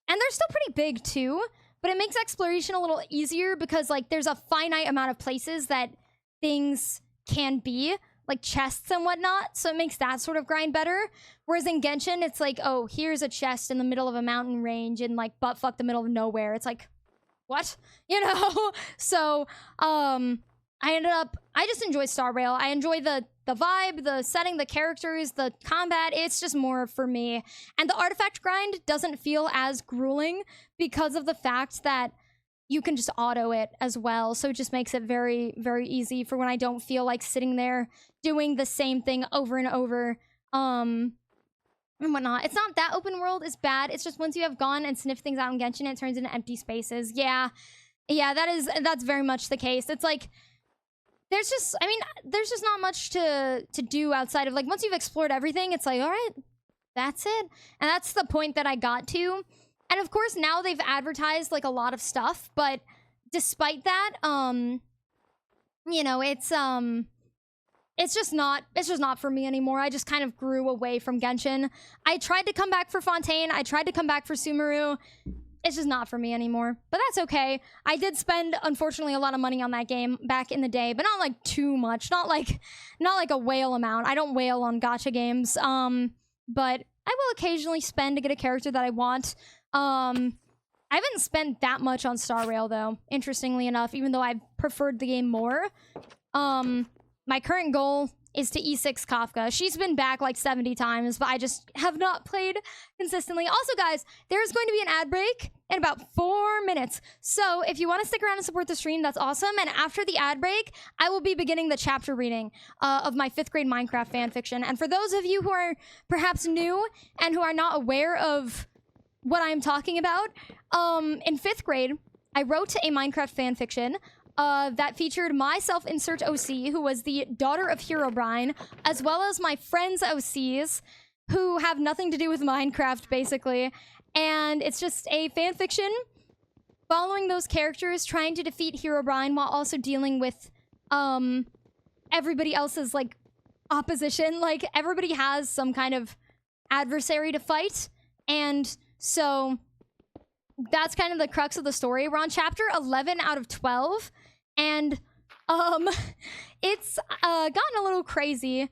they're still pretty big too. But it makes exploration a little easier because like there's a finite amount of places that things can be. Like chests and whatnot, so it makes that sort of grind better. Whereas in Genshin, it's like, oh, here's a chest in the middle of a mountain range in like buttfuck the middle of nowhere. It's like, what? You know? So, I just enjoy Star Rail. I enjoy the vibe, the setting, the characters, the combat. It's just more for me. And the artifact grind doesn't feel as grueling because of the fact that you can just auto it as well. So it just makes it very, very easy for when I don't feel like sitting there doing the same thing over and over. And whatnot. It's not that open world is bad. It's just once you have gone and sniffed things out in Genshin, it turns into empty spaces. Yeah, that's very much the case. It's like there's just not much to do outside of like once you've explored everything, it's like, all right, that's it. And that's the point that I got to. And of course, now they've advertised like a lot of stuff, but despite that, you know, it's just not for me anymore. I just kind of grew away from Genshin. I tried to come back for Fontaine. I tried to come back for Sumeru. It's just not for me anymore. But that's okay. I did spend, unfortunately, a lot of money on that game back in the day, but not like too much. Not like a whale amount. I don't whale on gacha games. But I will occasionally spend to get a character that I want. I haven't spent that much on Star Rail though, interestingly enough, even though I've preferred the game more. My current goal is to E6 Kafka. She's been back like 70 times, but I just have not played consistently. Also, guys, there's going to be an ad break in about 4 minutes. So if you want to stick around and support the stream, that's awesome. And after the ad break, I will be beginning the chapter reading of my 5th grade Minecraft fanfiction. And for those of you who are perhaps new and who are not aware of what I'm talking about, in 5th grade, I wrote a Minecraft fanfiction that featured my self-insert OC, who was the daughter of Herobrine, as well as my friends' OCs, who have nothing to do with Minecraft, basically. And it's just a fanfiction following those characters, trying to defeat Herobrine while also dealing with everybody else's, like, opposition. Like, everybody has some kind of adversary to fight, and so that's kind of the crux of the story. We're on chapter 11 out of 12, and it's gotten a little crazy.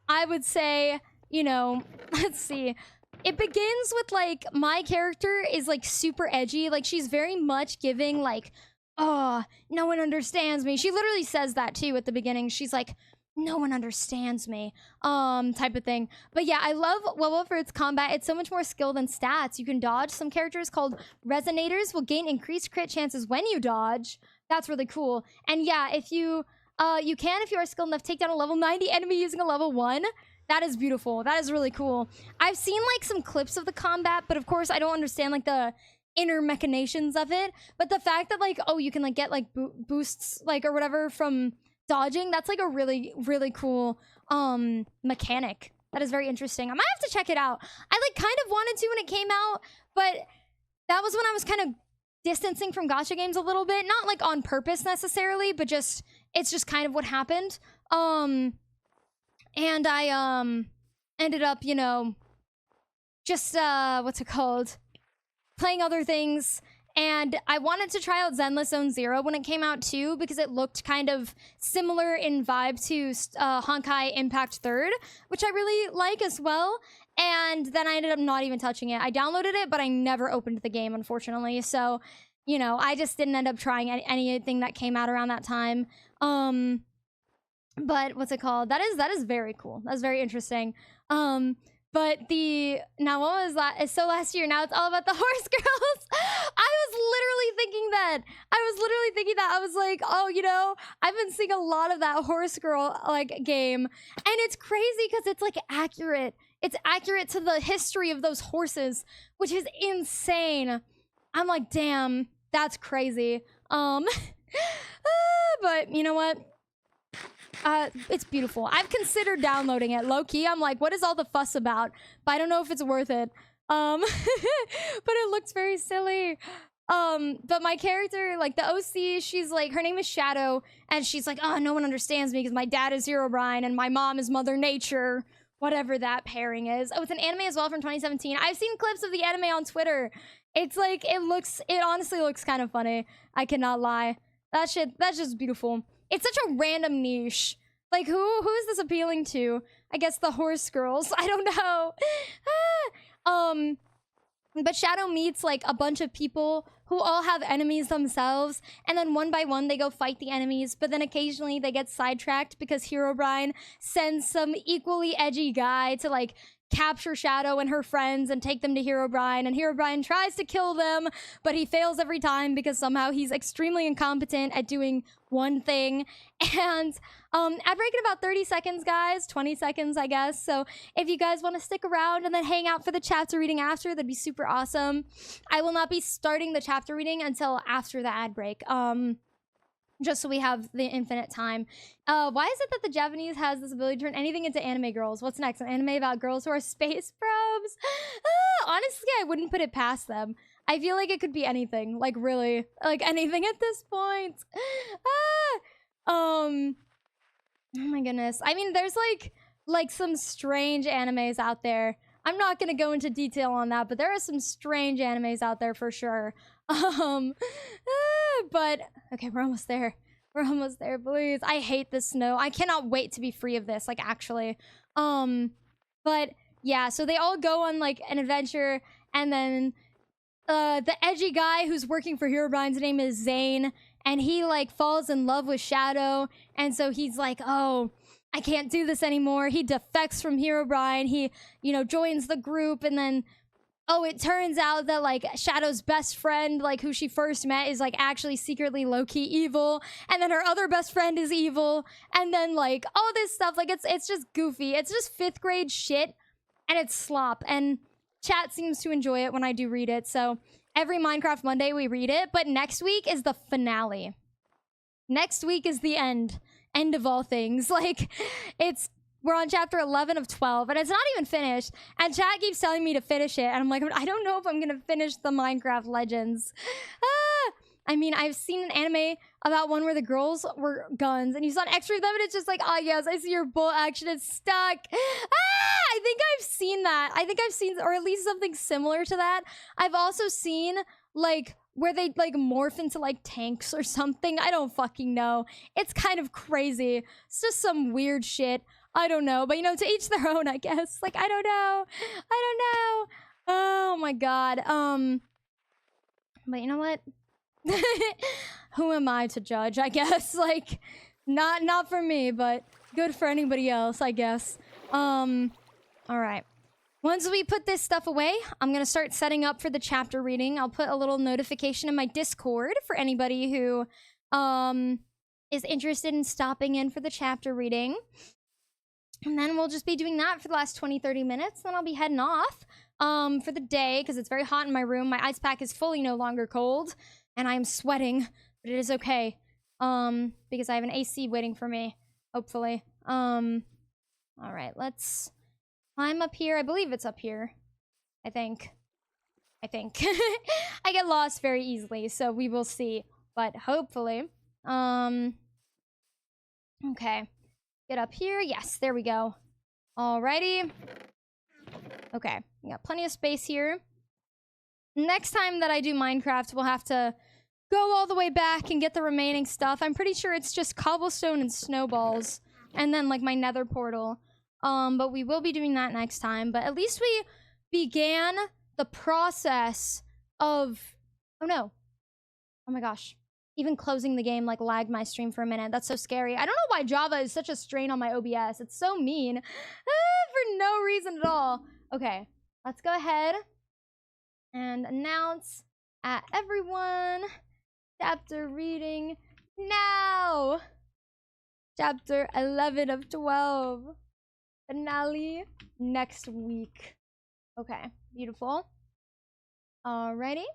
I would say, you know, let's see. It begins with, like, my character is, like, super edgy. Like, she's very much giving, like, oh, no one understands me. She literally says that, too, at the beginning. She's like, no one understands me, type of thing. But yeah, I love WoW for its combat. It's so much more skill than stats. You can dodge. Some characters called Resonators will gain increased crit chances when you dodge. That's really cool. And yeah, if you can, if you are skilled enough, take down a level 90 enemy using a level 1. That is beautiful. That is really cool. I've seen, like, some clips of the combat, but of course I don't understand, like, the inner machinations of it. But the fact that, like, oh, you can, like, get, like, boosts, like, or whatever from dodging, that's, like, a really, really cool mechanic. That is very interesting. I might have to check it out. I, like, kind of wanted to when it came out, but that was when I was kind of distancing from gacha games a little bit. Not, like, on purpose necessarily, but just, it's just kind of what happened. And I ended up, you know, just what's it called, playing other things. And I wanted to try out Zenless Zone Zero when it came out too, because it looked kind of similar in vibe to Honkai Impact 3rd, which I really like as well. And then I ended up not even touching it. I downloaded it, but I never opened the game, unfortunately. So, you know, I just didn't end up trying anything that came out around that time. But what's it called? That is very cool. That's very interesting. But now what was that? So last year, now it's all about the horse girls. I was literally thinking that. I was like, oh, you know, I've been seeing a lot of that horse girl, like, game. And it's crazy because it's, like, accurate. It's accurate to the history of those horses, which is insane. I'm like, damn, that's crazy. But you know what? It's beautiful. I've considered downloading it. Low-key, I'm like, what is all the fuss about? But I don't know if it's worth it. But it looks very silly. But my character, like, the OC, she's like, her name is Shadow, and she's like, oh, no one understands me because my dad is Herobrine and my mom is Mother Nature. Whatever that pairing is. Oh, it's an anime as well from 2017. I've seen clips of the anime on Twitter. It's like, it honestly looks kind of funny. I cannot lie. That's just beautiful. It's such a random niche. Like, who is this appealing to? I guess the horse girls. I don't know. But Shadow meets, like, a bunch of people who all have enemies themselves, and then one by one they go fight the enemies, but then occasionally they get sidetracked because Herobrine sends some equally edgy guy to, like, capture Shadow and her friends and take them to Herobrine, and Herobrine tries to kill them, but he fails every time because somehow he's extremely incompetent at doing one thing. And ad break in about 30 seconds, guys. 20 seconds, I guess. So if you guys want to stick around and then hang out for the chapter reading after, that'd be super awesome. I will not be starting the chapter reading until after the ad break. Just so we have the infinite time. Why is it that the Japanese has this ability to turn anything into anime girls? What's next? An anime about girls who are space probes? Honestly, I wouldn't put it past them. I feel like it could be anything. Like, really. Like, anything at this point. Oh my goodness. I mean, there's, like some strange animes out there. I'm not gonna go into detail on that, but there are some strange animes out there for sure. But okay, we're almost there. We're almost there, please. I hate the snow. I cannot wait to be free of this, like, actually. But yeah, so they all go on, like, an adventure, and then the edgy guy who's working for Herobrine's name is Zane, and he like falls in love with Shadow, and so he's like, oh, I can't do this anymore. He defects from Herobrine. He, you know, joins the group, and then, oh, it turns out that like Shadow's best friend, like who she first met, is like actually secretly low-key evil, and then her other best friend is evil, and then like all this stuff. Like it's just goofy. It's just 5th grade shit, and it's slop. And chat seems to enjoy it when I do read it. So every Minecraft Monday we read it, but next week is the finale. Next week is the end of all things. Like, we're on chapter 11 of 12, and it's not even finished, and chat keeps telling me to finish it, and I'm like, I don't know if I'm gonna finish the Minecraft Legends. I mean, I've seen an anime about one where the girls were guns, and you saw an extra of them, and it's just like, oh yes, I see your bolt action, it's stuck. I think I've seen that. I think I've seen, or at least something similar to that. I've also seen, like, where they like morph into like tanks or something. I don't fucking know. It's kind of crazy. It's just some weird shit. I don't know. But you know, to each their own, I guess. Like, I don't know. Oh my god. But you know what? Who am I to judge, I guess? Like, not for me, but good for anybody else, I guess. Alright. Once we put this stuff away, I'm gonna start setting up for the chapter reading. I'll put a little notification in my Discord for anybody who is interested in stopping in for the chapter reading. And then we'll just be doing that for the last 20-30 minutes. Then I'll be heading off for the day because it's very hot in my room. My ice pack is fully no longer cold, and I'm sweating, but it is okay because I have an AC waiting for me, hopefully. All right, let's climb up here. I believe it's up here. I think. I get lost very easily, so we will see. But hopefully. Okay. Get up here. Yes, there we go. Alrighty. Okay. We got plenty of space here. Next time that I do Minecraft, we'll have to go all the way back and get the remaining stuff. I'm pretty sure it's just cobblestone and snowballs. And then, like, my nether portal. But we will be doing that next time. But at least we began the process of... Oh, no. Oh, my gosh. Even closing the game, like, lagged my stream for a minute. That's so scary. I don't know why Java is such a strain on my OBS. It's so mean. For no reason at all. Okay. Let's go ahead and announce at everyone. Chapter reading now. Chapter 11 of 12. Finale next week. Okay, beautiful. Alrighty.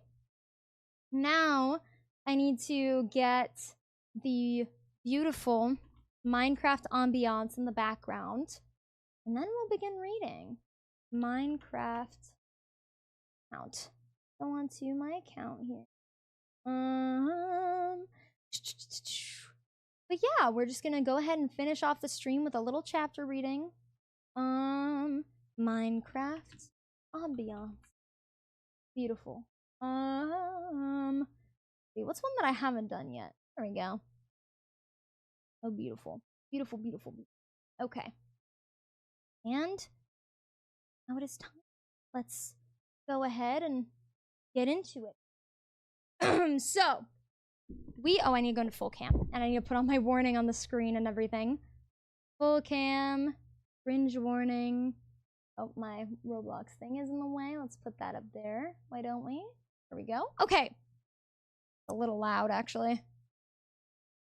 Now, I need to get the beautiful Minecraft ambiance in the background. And then we'll begin reading. Minecraft account. Go on to my account here. But yeah, we're just gonna go ahead and finish off the stream with a little chapter reading. Minecraft ambiance. Beautiful. See, what's one that I haven't done yet? There we go. Oh, beautiful. Beautiful, beautiful, beautiful. Okay. And now it is time. Let's go ahead and get into it. So, oh, I need to go into full cam. And I need to put on my warning on the screen and everything. Full cam. Cringe warning. Oh, my Roblox thing is in the way. Let's put that up there. Why don't we? There we go. Okay. A little loud, actually.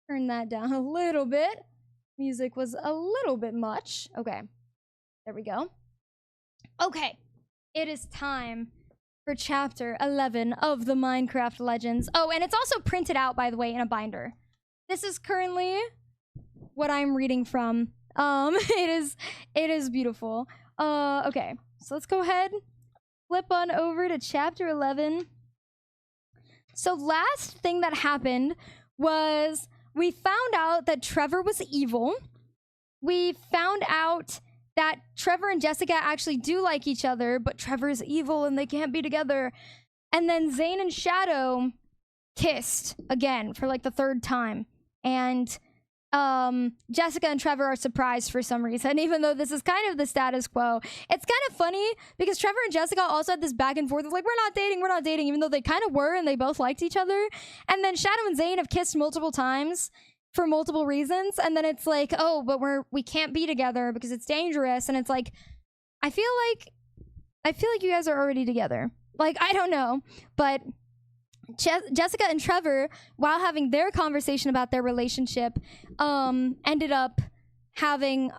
Turn that down a little bit. Music was a little bit much. Okay. There we go. Okay. It is time for chapter 11 of the Minecraft Legends. Oh, and it's also printed out, by the way, in a binder. This is currently what I'm reading from. It is beautiful. Okay. So let's go ahead. Flip on over to chapter 11. So last thing that happened was we found out that Trevor was evil. We found out that Trevor and Jessica actually do like each other, but Trevor is evil and they can't be together. And then Zane and Shadow kissed again for like the 3rd time. And Jessica and Trevor are surprised for some reason, even though this is kind of the status quo. It's kind of funny because Trevor and Jessica also had this back and forth of like, we're not dating, even though they kind of were and they both liked each other. And then Shadow and Zane have kissed multiple times for multiple reasons. And then it's like, oh, but we can't be together because it's dangerous. And it's like, I feel like you guys are already together. Like, I don't know, but Jessica and Trevor, while having their conversation about their relationship, ended up finding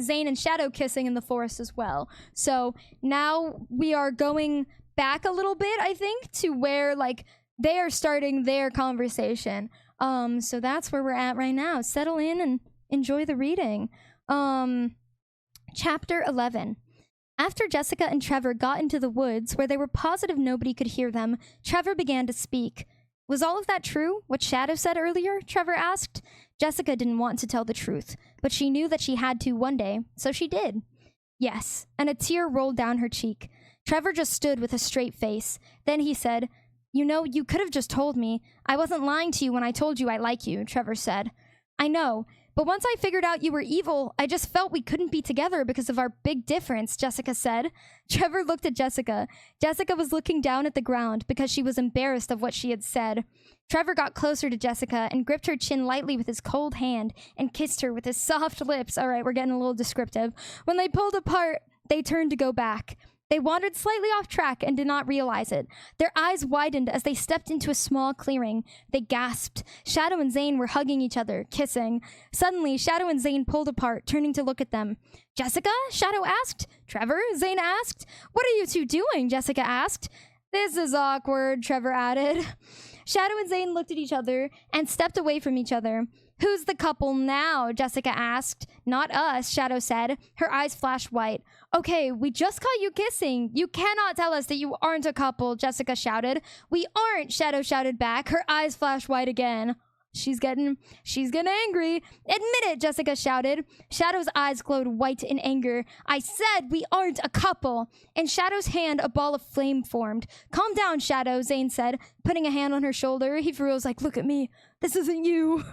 Zane and Shadow kissing in the forest as well. So now we are going back a little bit, I think, to where like they are starting their conversation. So that's where we're at right now. Settle in and enjoy the reading. Chapter 11. After Jessica and Trevor got into the woods, where they were positive nobody could hear them, Trevor began to speak. Was all of that true, what Shadow said earlier? Trevor asked. Jessica didn't want to tell the truth, but she knew that she had to one day, so she did. Yes, and a tear rolled down her cheek. Trevor just stood with a straight face. Then he said, "You know, you could have just told me. I wasn't lying to you when I told you I like you," Trevor said. "I know. But once I figured out you were evil, I just felt we couldn't be together because of our big difference," Jessica said. Trevor looked at Jessica. Jessica was looking down at the ground because she was embarrassed of what she had said. Trevor got closer to Jessica and gripped her chin lightly with his cold hand and kissed her with his soft lips. All right, we're getting a little descriptive. When they pulled apart, they turned to go back. They wandered slightly off track and did not realize it. Their eyes widened as they stepped into a small clearing. They gasped. Shadow and Zane were hugging each other, kissing. Suddenly, Shadow and Zane pulled apart, turning to look at them. "Jessica?" Shadow asked. "Trevor?" Zane asked. "What are you two doing?" Jessica asked. "This is awkward," Trevor added. Shadow and Zane looked at each other and stepped away from each other. "Who's the couple now?" Jessica asked. "Not us," Shadow said. Her eyes flashed white. "Okay, we just caught you kissing. You cannot tell us that you aren't a couple," Jessica shouted. "We aren't," Shadow shouted back. Her eyes flashed white again. She's getting angry. "Admit it," Jessica shouted. Shadow's eyes glowed white in anger. "I said we aren't a couple." In Shadow's hand, a ball of flame formed. "Calm down, Shadow," Zane said, putting a hand on her shoulder. He for real was like, "Look at me. This isn't you."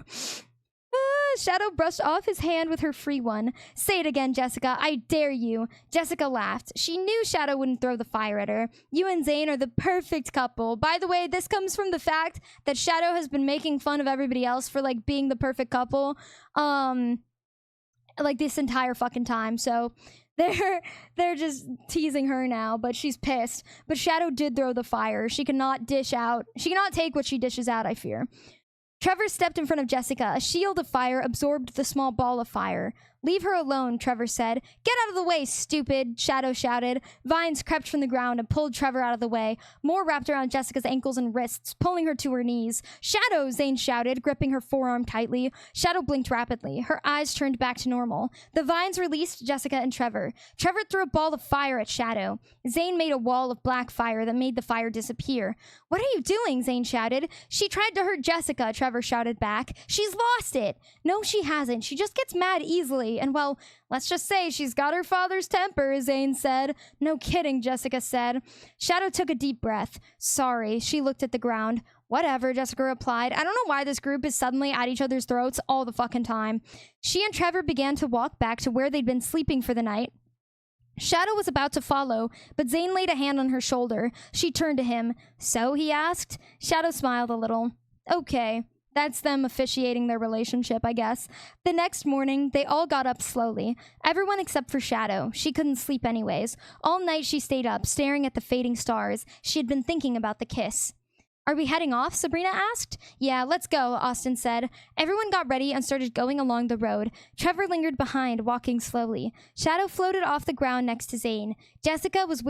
Shadow brushed off his hand with her free one. "Say it again, Jessica. I dare you." Jessica laughed. She knew Shadow wouldn't throw the fire at her. "You and Zane are the perfect couple." By the way, this comes from the fact that Shadow has been making fun of everybody else for like being the perfect couple, like this entire fucking time. So they're just teasing her now, but she's pissed. But Shadow did throw the fire. She cannot take what she dishes out, I fear. Trevor stepped in front of Jessica. A shield of fire absorbed the small ball of fire. "Leave her alone," Trevor said. "Get out of the way, stupid," Shadow shouted. Vines crept from the ground and pulled Trevor out of the way. More wrapped around Jessica's ankles and wrists, pulling her to her knees. "Shadow," Zane shouted, gripping her forearm tightly. Shadow blinked rapidly. Her eyes turned back to normal. The vines released Jessica and Trevor. Trevor threw a ball of fire at Shadow. Zane made a wall of black fire that made the fire disappear. "What are you doing?" Zane shouted. "She tried to hurt Jessica," Trevor shouted back. "She's lost it." "No, she hasn't. She just gets mad easily. And well, let's just say she's got her father's temper," Zane said. "No kidding," Jessica said. Shadow took a deep breath. "Sorry." She looked at the ground. "Whatever," Jessica replied. I don't know why this group is suddenly at each other's throats all the fucking time. She and Trevor began to walk back to where they'd been sleeping for the night. Shadow was about to follow, but Zane laid a hand on her shoulder. She turned to him. "So?" he asked. Shadow smiled a little. "Okay." That's them officiating their relationship, I guess. The next morning, they all got up slowly. Everyone except for Shadow. She couldn't sleep anyways. All night she stayed up, staring at the fading stars. She had been thinking about the kiss. "Are we heading off?" Sabrina asked. "Yeah, let's go," Austin said. Everyone got ready and started going along the road. Trevor lingered behind, walking slowly. Shadow floated off the ground next to Zane. Jessica was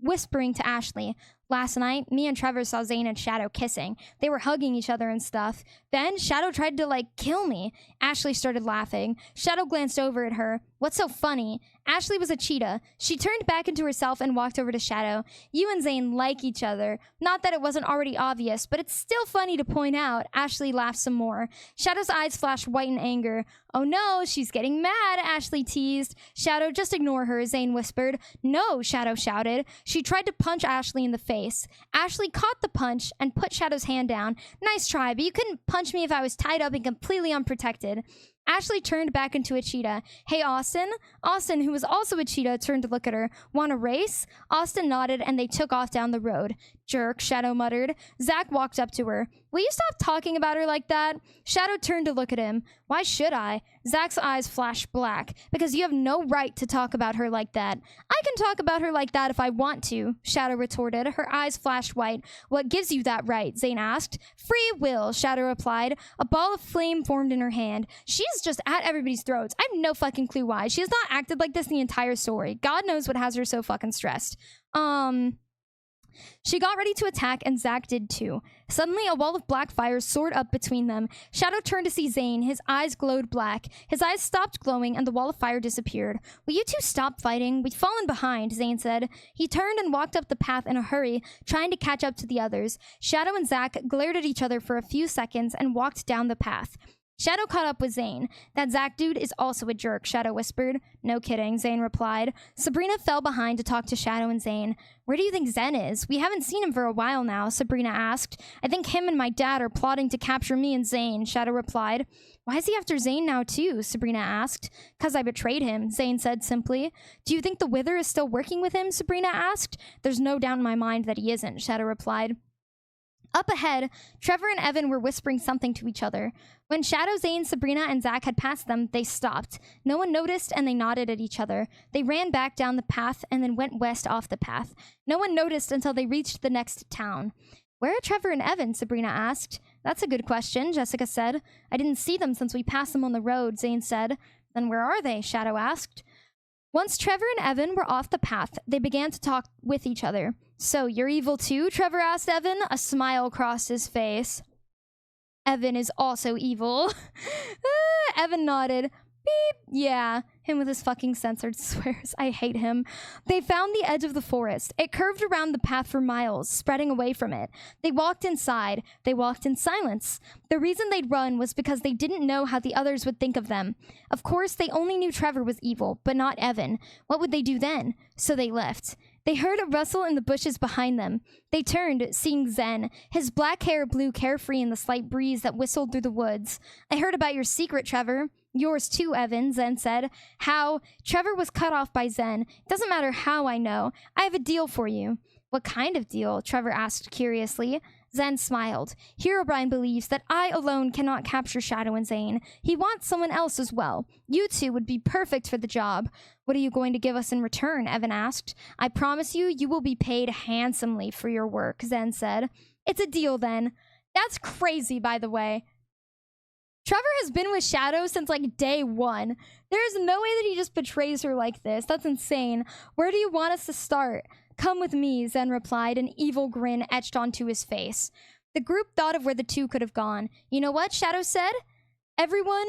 whispering to Ashley. "Last night, me and Trevor saw Zane and Shadow kissing. They were hugging each other and stuff. Then Shadow tried to, kill me." Ashley started laughing. Shadow glanced over at her. "What's so funny?" Ashley was a cheetah. She turned back into herself and walked over to Shadow. You and Zane like each other. Not that it wasn't already obvious, but it's still funny to point out. Ashley laughed some more. Shadow's eyes flashed white in anger. Oh no, she's getting mad, Ashley teased. Shadow, just ignore her, Zane whispered. No, Shadow shouted. She tried to punch Ashley in the face. Ashley caught the punch and put Shadow's hand down. Nice try, but you couldn't punch me if I was tied up and completely unprotected. Ashley turned back into a cheetah. Hey, Austin. Austin, who was also a cheetah, turned to look at her. Want a race? Austin nodded, and they took off down the road. Jerk, Shadow muttered. Zach walked up to her. Will you stop talking about her like that? Shadow turned to look at him. Why should I? Zach's eyes flashed black. Because you have no right to talk about her like that. I can talk about her like that if I want to, Shadow retorted. Her eyes flashed white. What gives you that right? Zane asked. Free will, Shadow replied. A ball of flame formed in her hand. She's just at everybody's throats. I have no fucking clue why. She has not acted like this the entire story. God knows what has her so fucking stressed. She got ready to attack, and Zach did too. Suddenly, a wall of black fire soared up between them. Shadow turned to see Zane. His eyes glowed black. His eyes stopped glowing, and the wall of fire disappeared. Will you two stop fighting? We've fallen behind, Zane said. He turned and walked up the path in a hurry, trying to catch up to the others. Shadow and Zach glared at each other for a few seconds and walked down the path. Shadow caught up with Zane. That Zach dude is also a jerk, Shadow whispered. No kidding, Zane replied. Sabrina fell behind to talk to Shadow and Zane. Where do you think Zen is? We haven't seen him for a while now, Sabrina asked. I think him and my dad are plotting to capture me and Zane, Shadow replied. Why is he after Zane now too? Sabrina asked. 'Cause I betrayed him, Zane said simply. Do you think the Wither is still working with him? Sabrina asked. There's no doubt in my mind that he isn't, Shadow replied. Up ahead, Trevor and Evan were whispering something to each other. When Shadow, Zane, Sabrina, and Zach had passed them, they stopped. No one noticed, and they nodded at each other. They ran back down the path and then went west off the path. No one noticed until they reached the next town. Where are Trevor and Evan? Sabrina asked. That's a good question, Jessica said. I didn't see them since we passed them on the road, Zane said. Then where are they? Shadow asked. Once Trevor and Evan were off the path, they began to talk with each other. So, you're evil too? Trevor asked Evan. A smile crossed his face. Evan is also evil. Evan nodded. Beep. Yeah, him with his fucking censored swears. I hate him. They found the edge of the forest. It curved around the path for miles, spreading away from it. They walked inside. They walked in silence. The reason they'd run was because they didn't know how the others would think of them. Of course, they only knew Trevor was evil, but not Evan. What would they do then? So they left. They heard a rustle in the bushes behind them. They turned, seeing Zen. His black hair blew carefree in the slight breeze that whistled through the woods. I heard about your secret, Trevor. Yours too, Evan, Zen said. How? Trevor was cut off by Zen. Doesn't matter how I know. I have a deal for you. What kind of deal? Trevor asked curiously. Zen smiled. Herobrine believes that I alone cannot capture Shadow and Zane. He wants someone else as well. You two would be perfect for the job. What are you going to give us in return? Evan asked. I promise you, you will be paid handsomely for your work, Zen said. It's a deal then. That's crazy, by the way. Trevor has been with Shadow since like day one. There's no way that he just betrays her like this. That's insane. Where do you want us to start? Come with me, Zen replied, an evil grin etched onto his face. The group thought of where the two could have gone. You know what? Shadow said. Everyone,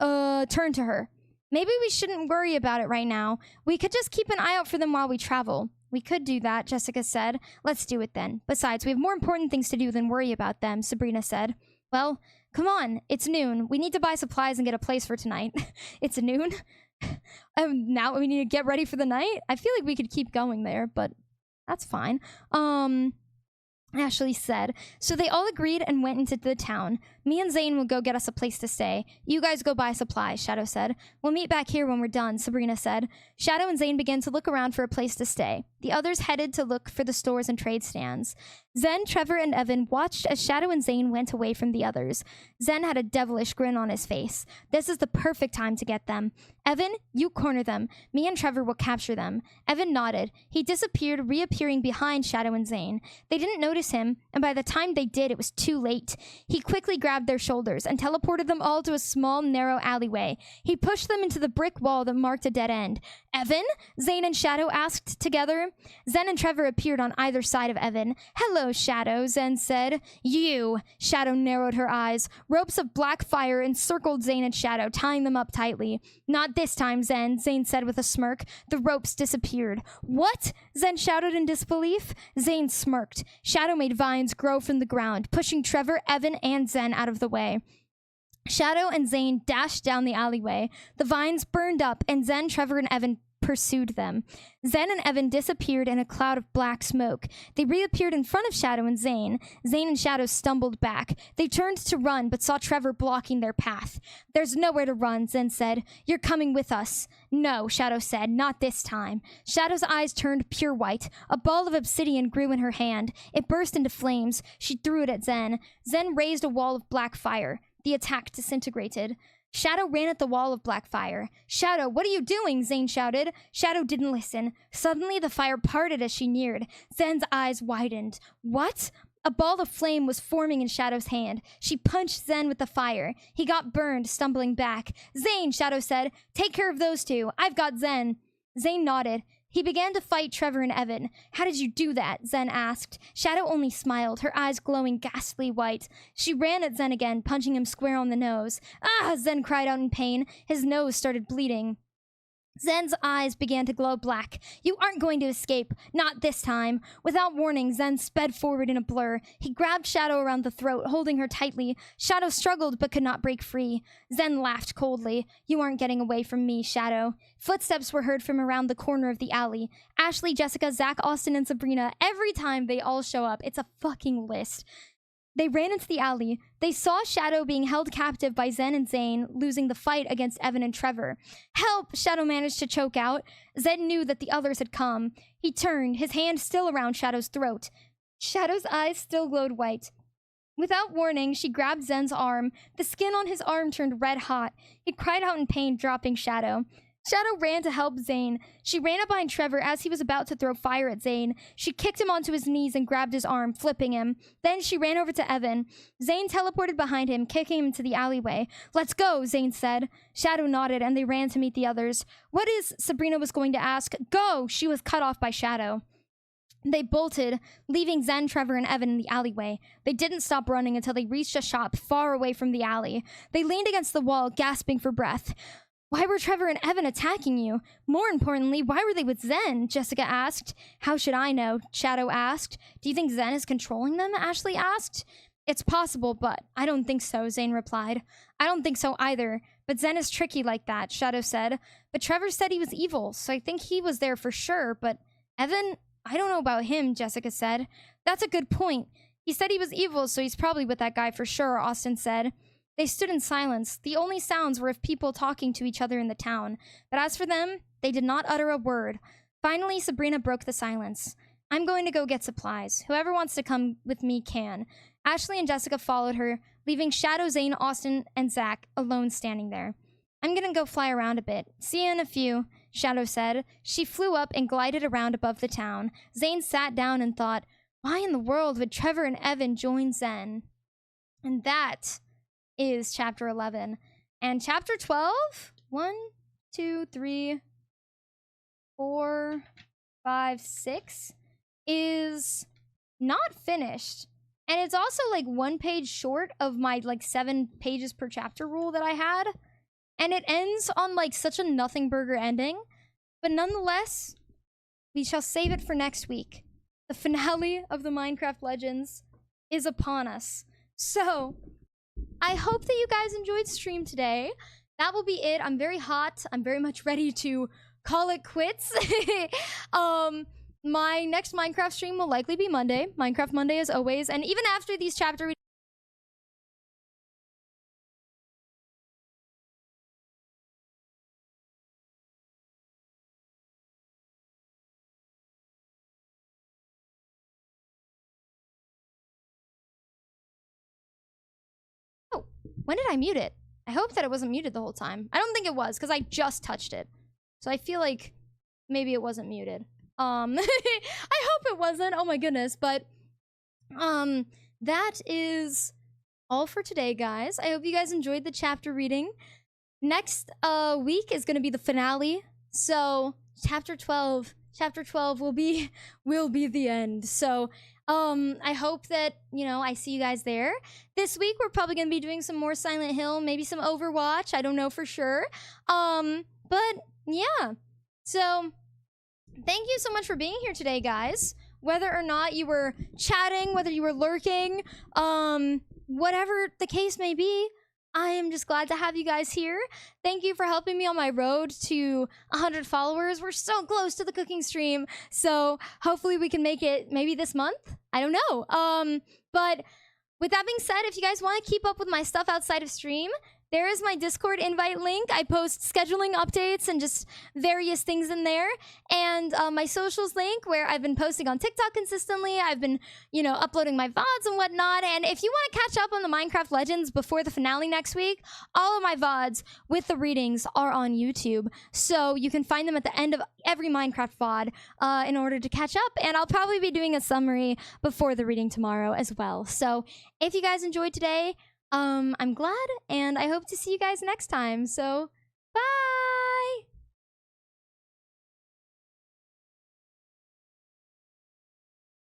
turned to her. Maybe we shouldn't worry about it right now. We could just keep an eye out for them while we travel. We could do that, Jessica said. Let's do it then. Besides, we have more important things to do than worry about them, Sabrina said. Well, come on. It's noon. We need to buy supplies and get a place for tonight. It's noon? Now we need to get ready for the night? I feel like we could keep going there, but that's fine. Ashley said. So they all agreed and went into the town. Me and Zane will go get us a place to stay. You guys go buy supplies, Shadow said. We'll meet back here when we're done, Sabrina said. Shadow and Zane began to look around for a place to stay. The others headed to look for the stores and trade stands. Zen, Trevor, and Evan watched as Shadow and Zane went away from the others. Zen had a devilish grin on his face. This is the perfect time to get them. Evan, you corner them. Me and Trevor will capture them. Evan nodded. He disappeared, reappearing behind Shadow and Zane. They didn't notice him, and by the time they did, it was too late. He quickly grabbed their shoulders and teleported them all to a small, narrow alleyway. He pushed them into the brick wall that marked a dead end. Evan? Zane and Shadow asked together. Zen and Trevor appeared on either side of Evan. "Hello, Shadow," Zen said. "You." Shadow narrowed her eyes. Ropes of black fire encircled Zane and Shadow, tying them up tightly. "Not this time, Zen," Zane said with a smirk. The ropes disappeared. "What?" Zen shouted in disbelief. Zane smirked. Shadow made vines grow from the ground, pushing Trevor, Evan, and Zen out of the way. Shadow and Zane dashed down the alleyway. The vines burned up, and Zen, Trevor, and Evan pursued them. Zen and Evan disappeared in a cloud of black smoke. They reappeared in front of Shadow and Zane. Zane and Shadow stumbled back. They turned to run, but saw Trevor blocking their path. "There's nowhere to run," Zen said. "You're coming with us." "No," Shadow said, "not this time." Shadow's eyes turned pure white. A ball of obsidian grew in her hand. It burst into flames. She threw it at Zen. Zen raised a wall of black fire. The attack disintegrated. Shadow ran at the wall of black fire. "Shadow, what are you doing?" Zane shouted. Shadow didn't listen. Suddenly, the fire parted as she neared. Zen's eyes widened. "What?" A ball of flame was forming in Shadow's hand. She punched Zen with the fire. He got burned, stumbling back. "Zane," Shadow said, "take care of those two. I've got Zen." Zane nodded. He began to fight Trevor and Evan. "How did you do that?" Zen asked. Shadow only smiled, her eyes glowing ghastly white. She ran at Zen again, punching him square on the nose. "Ah!" Zen cried out in pain. His nose started bleeding. Zen's eyes began to glow black. "You aren't going to escape. Not this time." Without warning, Zen sped forward in a blur. He grabbed Shadow around the throat, holding her tightly. Shadow struggled but could not break free. Zen laughed coldly. "You aren't getting away from me, Shadow." Footsteps were heard from around the corner of the alley. Ashley, Jessica, Zach, Austin, and Sabrina. Every time they all show up, it's a fucking list. They ran into the alley. They saw Shadow being held captive by Zen and Zane, losing the fight against Evan and Trevor. "Help!" Shadow managed to choke out. Zen knew that the others had come. He turned, his hand still around Shadow's throat. Shadow's eyes still glowed white. Without warning, she grabbed Zen's arm. The skin on his arm turned red hot. He cried out in pain, dropping Shadow. Shadow ran to help Zane. She ran up behind Trevor as he was about to throw fire at Zane. She kicked him onto his knees and grabbed his arm, flipping him. Then she ran over to Evan. Zane teleported behind him, kicking him to the alleyway. "Let's go," Zane said. Shadow nodded, and they ran to meet the others. "What is—" Sabrina was going to ask. "Go!" She was cut off by Shadow. They bolted, leaving Zen, Trevor, and Evan in the alleyway. They didn't stop running until they reached a shop far away from the alley. They leaned against the wall, gasping for breath. "Why were Trevor and Evan attacking you? More importantly, why were they with Zen?" Jessica asked. "How should I know?" Shadow asked. "Do you think Zen is controlling them?" Ashley asked. "It's possible, but I don't think so," Zane replied. "I don't think so either, but Zen is tricky like that," Shadow said. "But Trevor said he was evil, so I think he was there for sure, but Evan, I don't know about him," Jessica said. "That's a good point. He said he was evil, so he's probably with that guy for sure," Austin said. They stood in silence. The only sounds were of people talking to each other in the town. But as for them, they did not utter a word. Finally, Sabrina broke the silence. "I'm going to go get supplies. Whoever wants to come with me can." Ashley and Jessica followed her, leaving Shadow, Zane, Austin, and Zach alone standing there. "I'm gonna go fly around a bit. See you in a few," Shadow said. She flew up and glided around above the town. Zane sat down and thought, why in the world would Trevor and Evan join Zen? And that is chapter 11. And chapter 12? 1, 2, 3, 4, 5, 6 is not finished. And it's also like 1 page short of my like 7 pages per chapter rule that I had. And it ends on like such a nothing burger ending. But nonetheless, we shall save it for next week. The finale of the Minecraft Legends is upon us. So, I hope that you guys enjoyed stream today. That will be it. I'm very hot. I'm very much ready to call it quits. My next Minecraft stream will likely be Monday. Minecraft Monday as always. And even after these chapter Oh, when did I mute it? I hope that it wasn't muted the whole time. I don't think it was, because I just touched it. So I feel like maybe it wasn't muted. I hope it wasn't. Oh my goodness. But that is all for today, guys. I hope you guys enjoyed the chapter reading. Next week is going to be the finale. So chapter 12 chapter 12 will be the end. So I hope that, you know, I see you guys there. This week we're probably gonna be doing some more Silent Hill, maybe some Overwatch. I don't know for sure. But yeah. So thank you so much for being here today, guys. Whether or not you were chatting, whether you were lurking, whatever the case may be, I am just glad to have you guys here. Thank you for helping me on my road to 100 followers. We're so close to the cooking stream, so hopefully we can make it maybe this month. I don't know. But with that being said, if you guys want to keep up with my stuff outside of stream, there is my Discord invite link. I post scheduling updates and just various things in there. And my socials link, where I've been posting on TikTok consistently. I've been, you know, uploading my VODs and whatnot. And if you want to catch up on the Minecraft Legends before the finale next week, all of my VODs with the readings are on YouTube. So you can find them at the end of every Minecraft VOD in order to catch up. And I'll probably be doing a summary before the reading tomorrow as well. So if you guys enjoyed today, I'm glad, and I hope to see you guys next time. So, bye!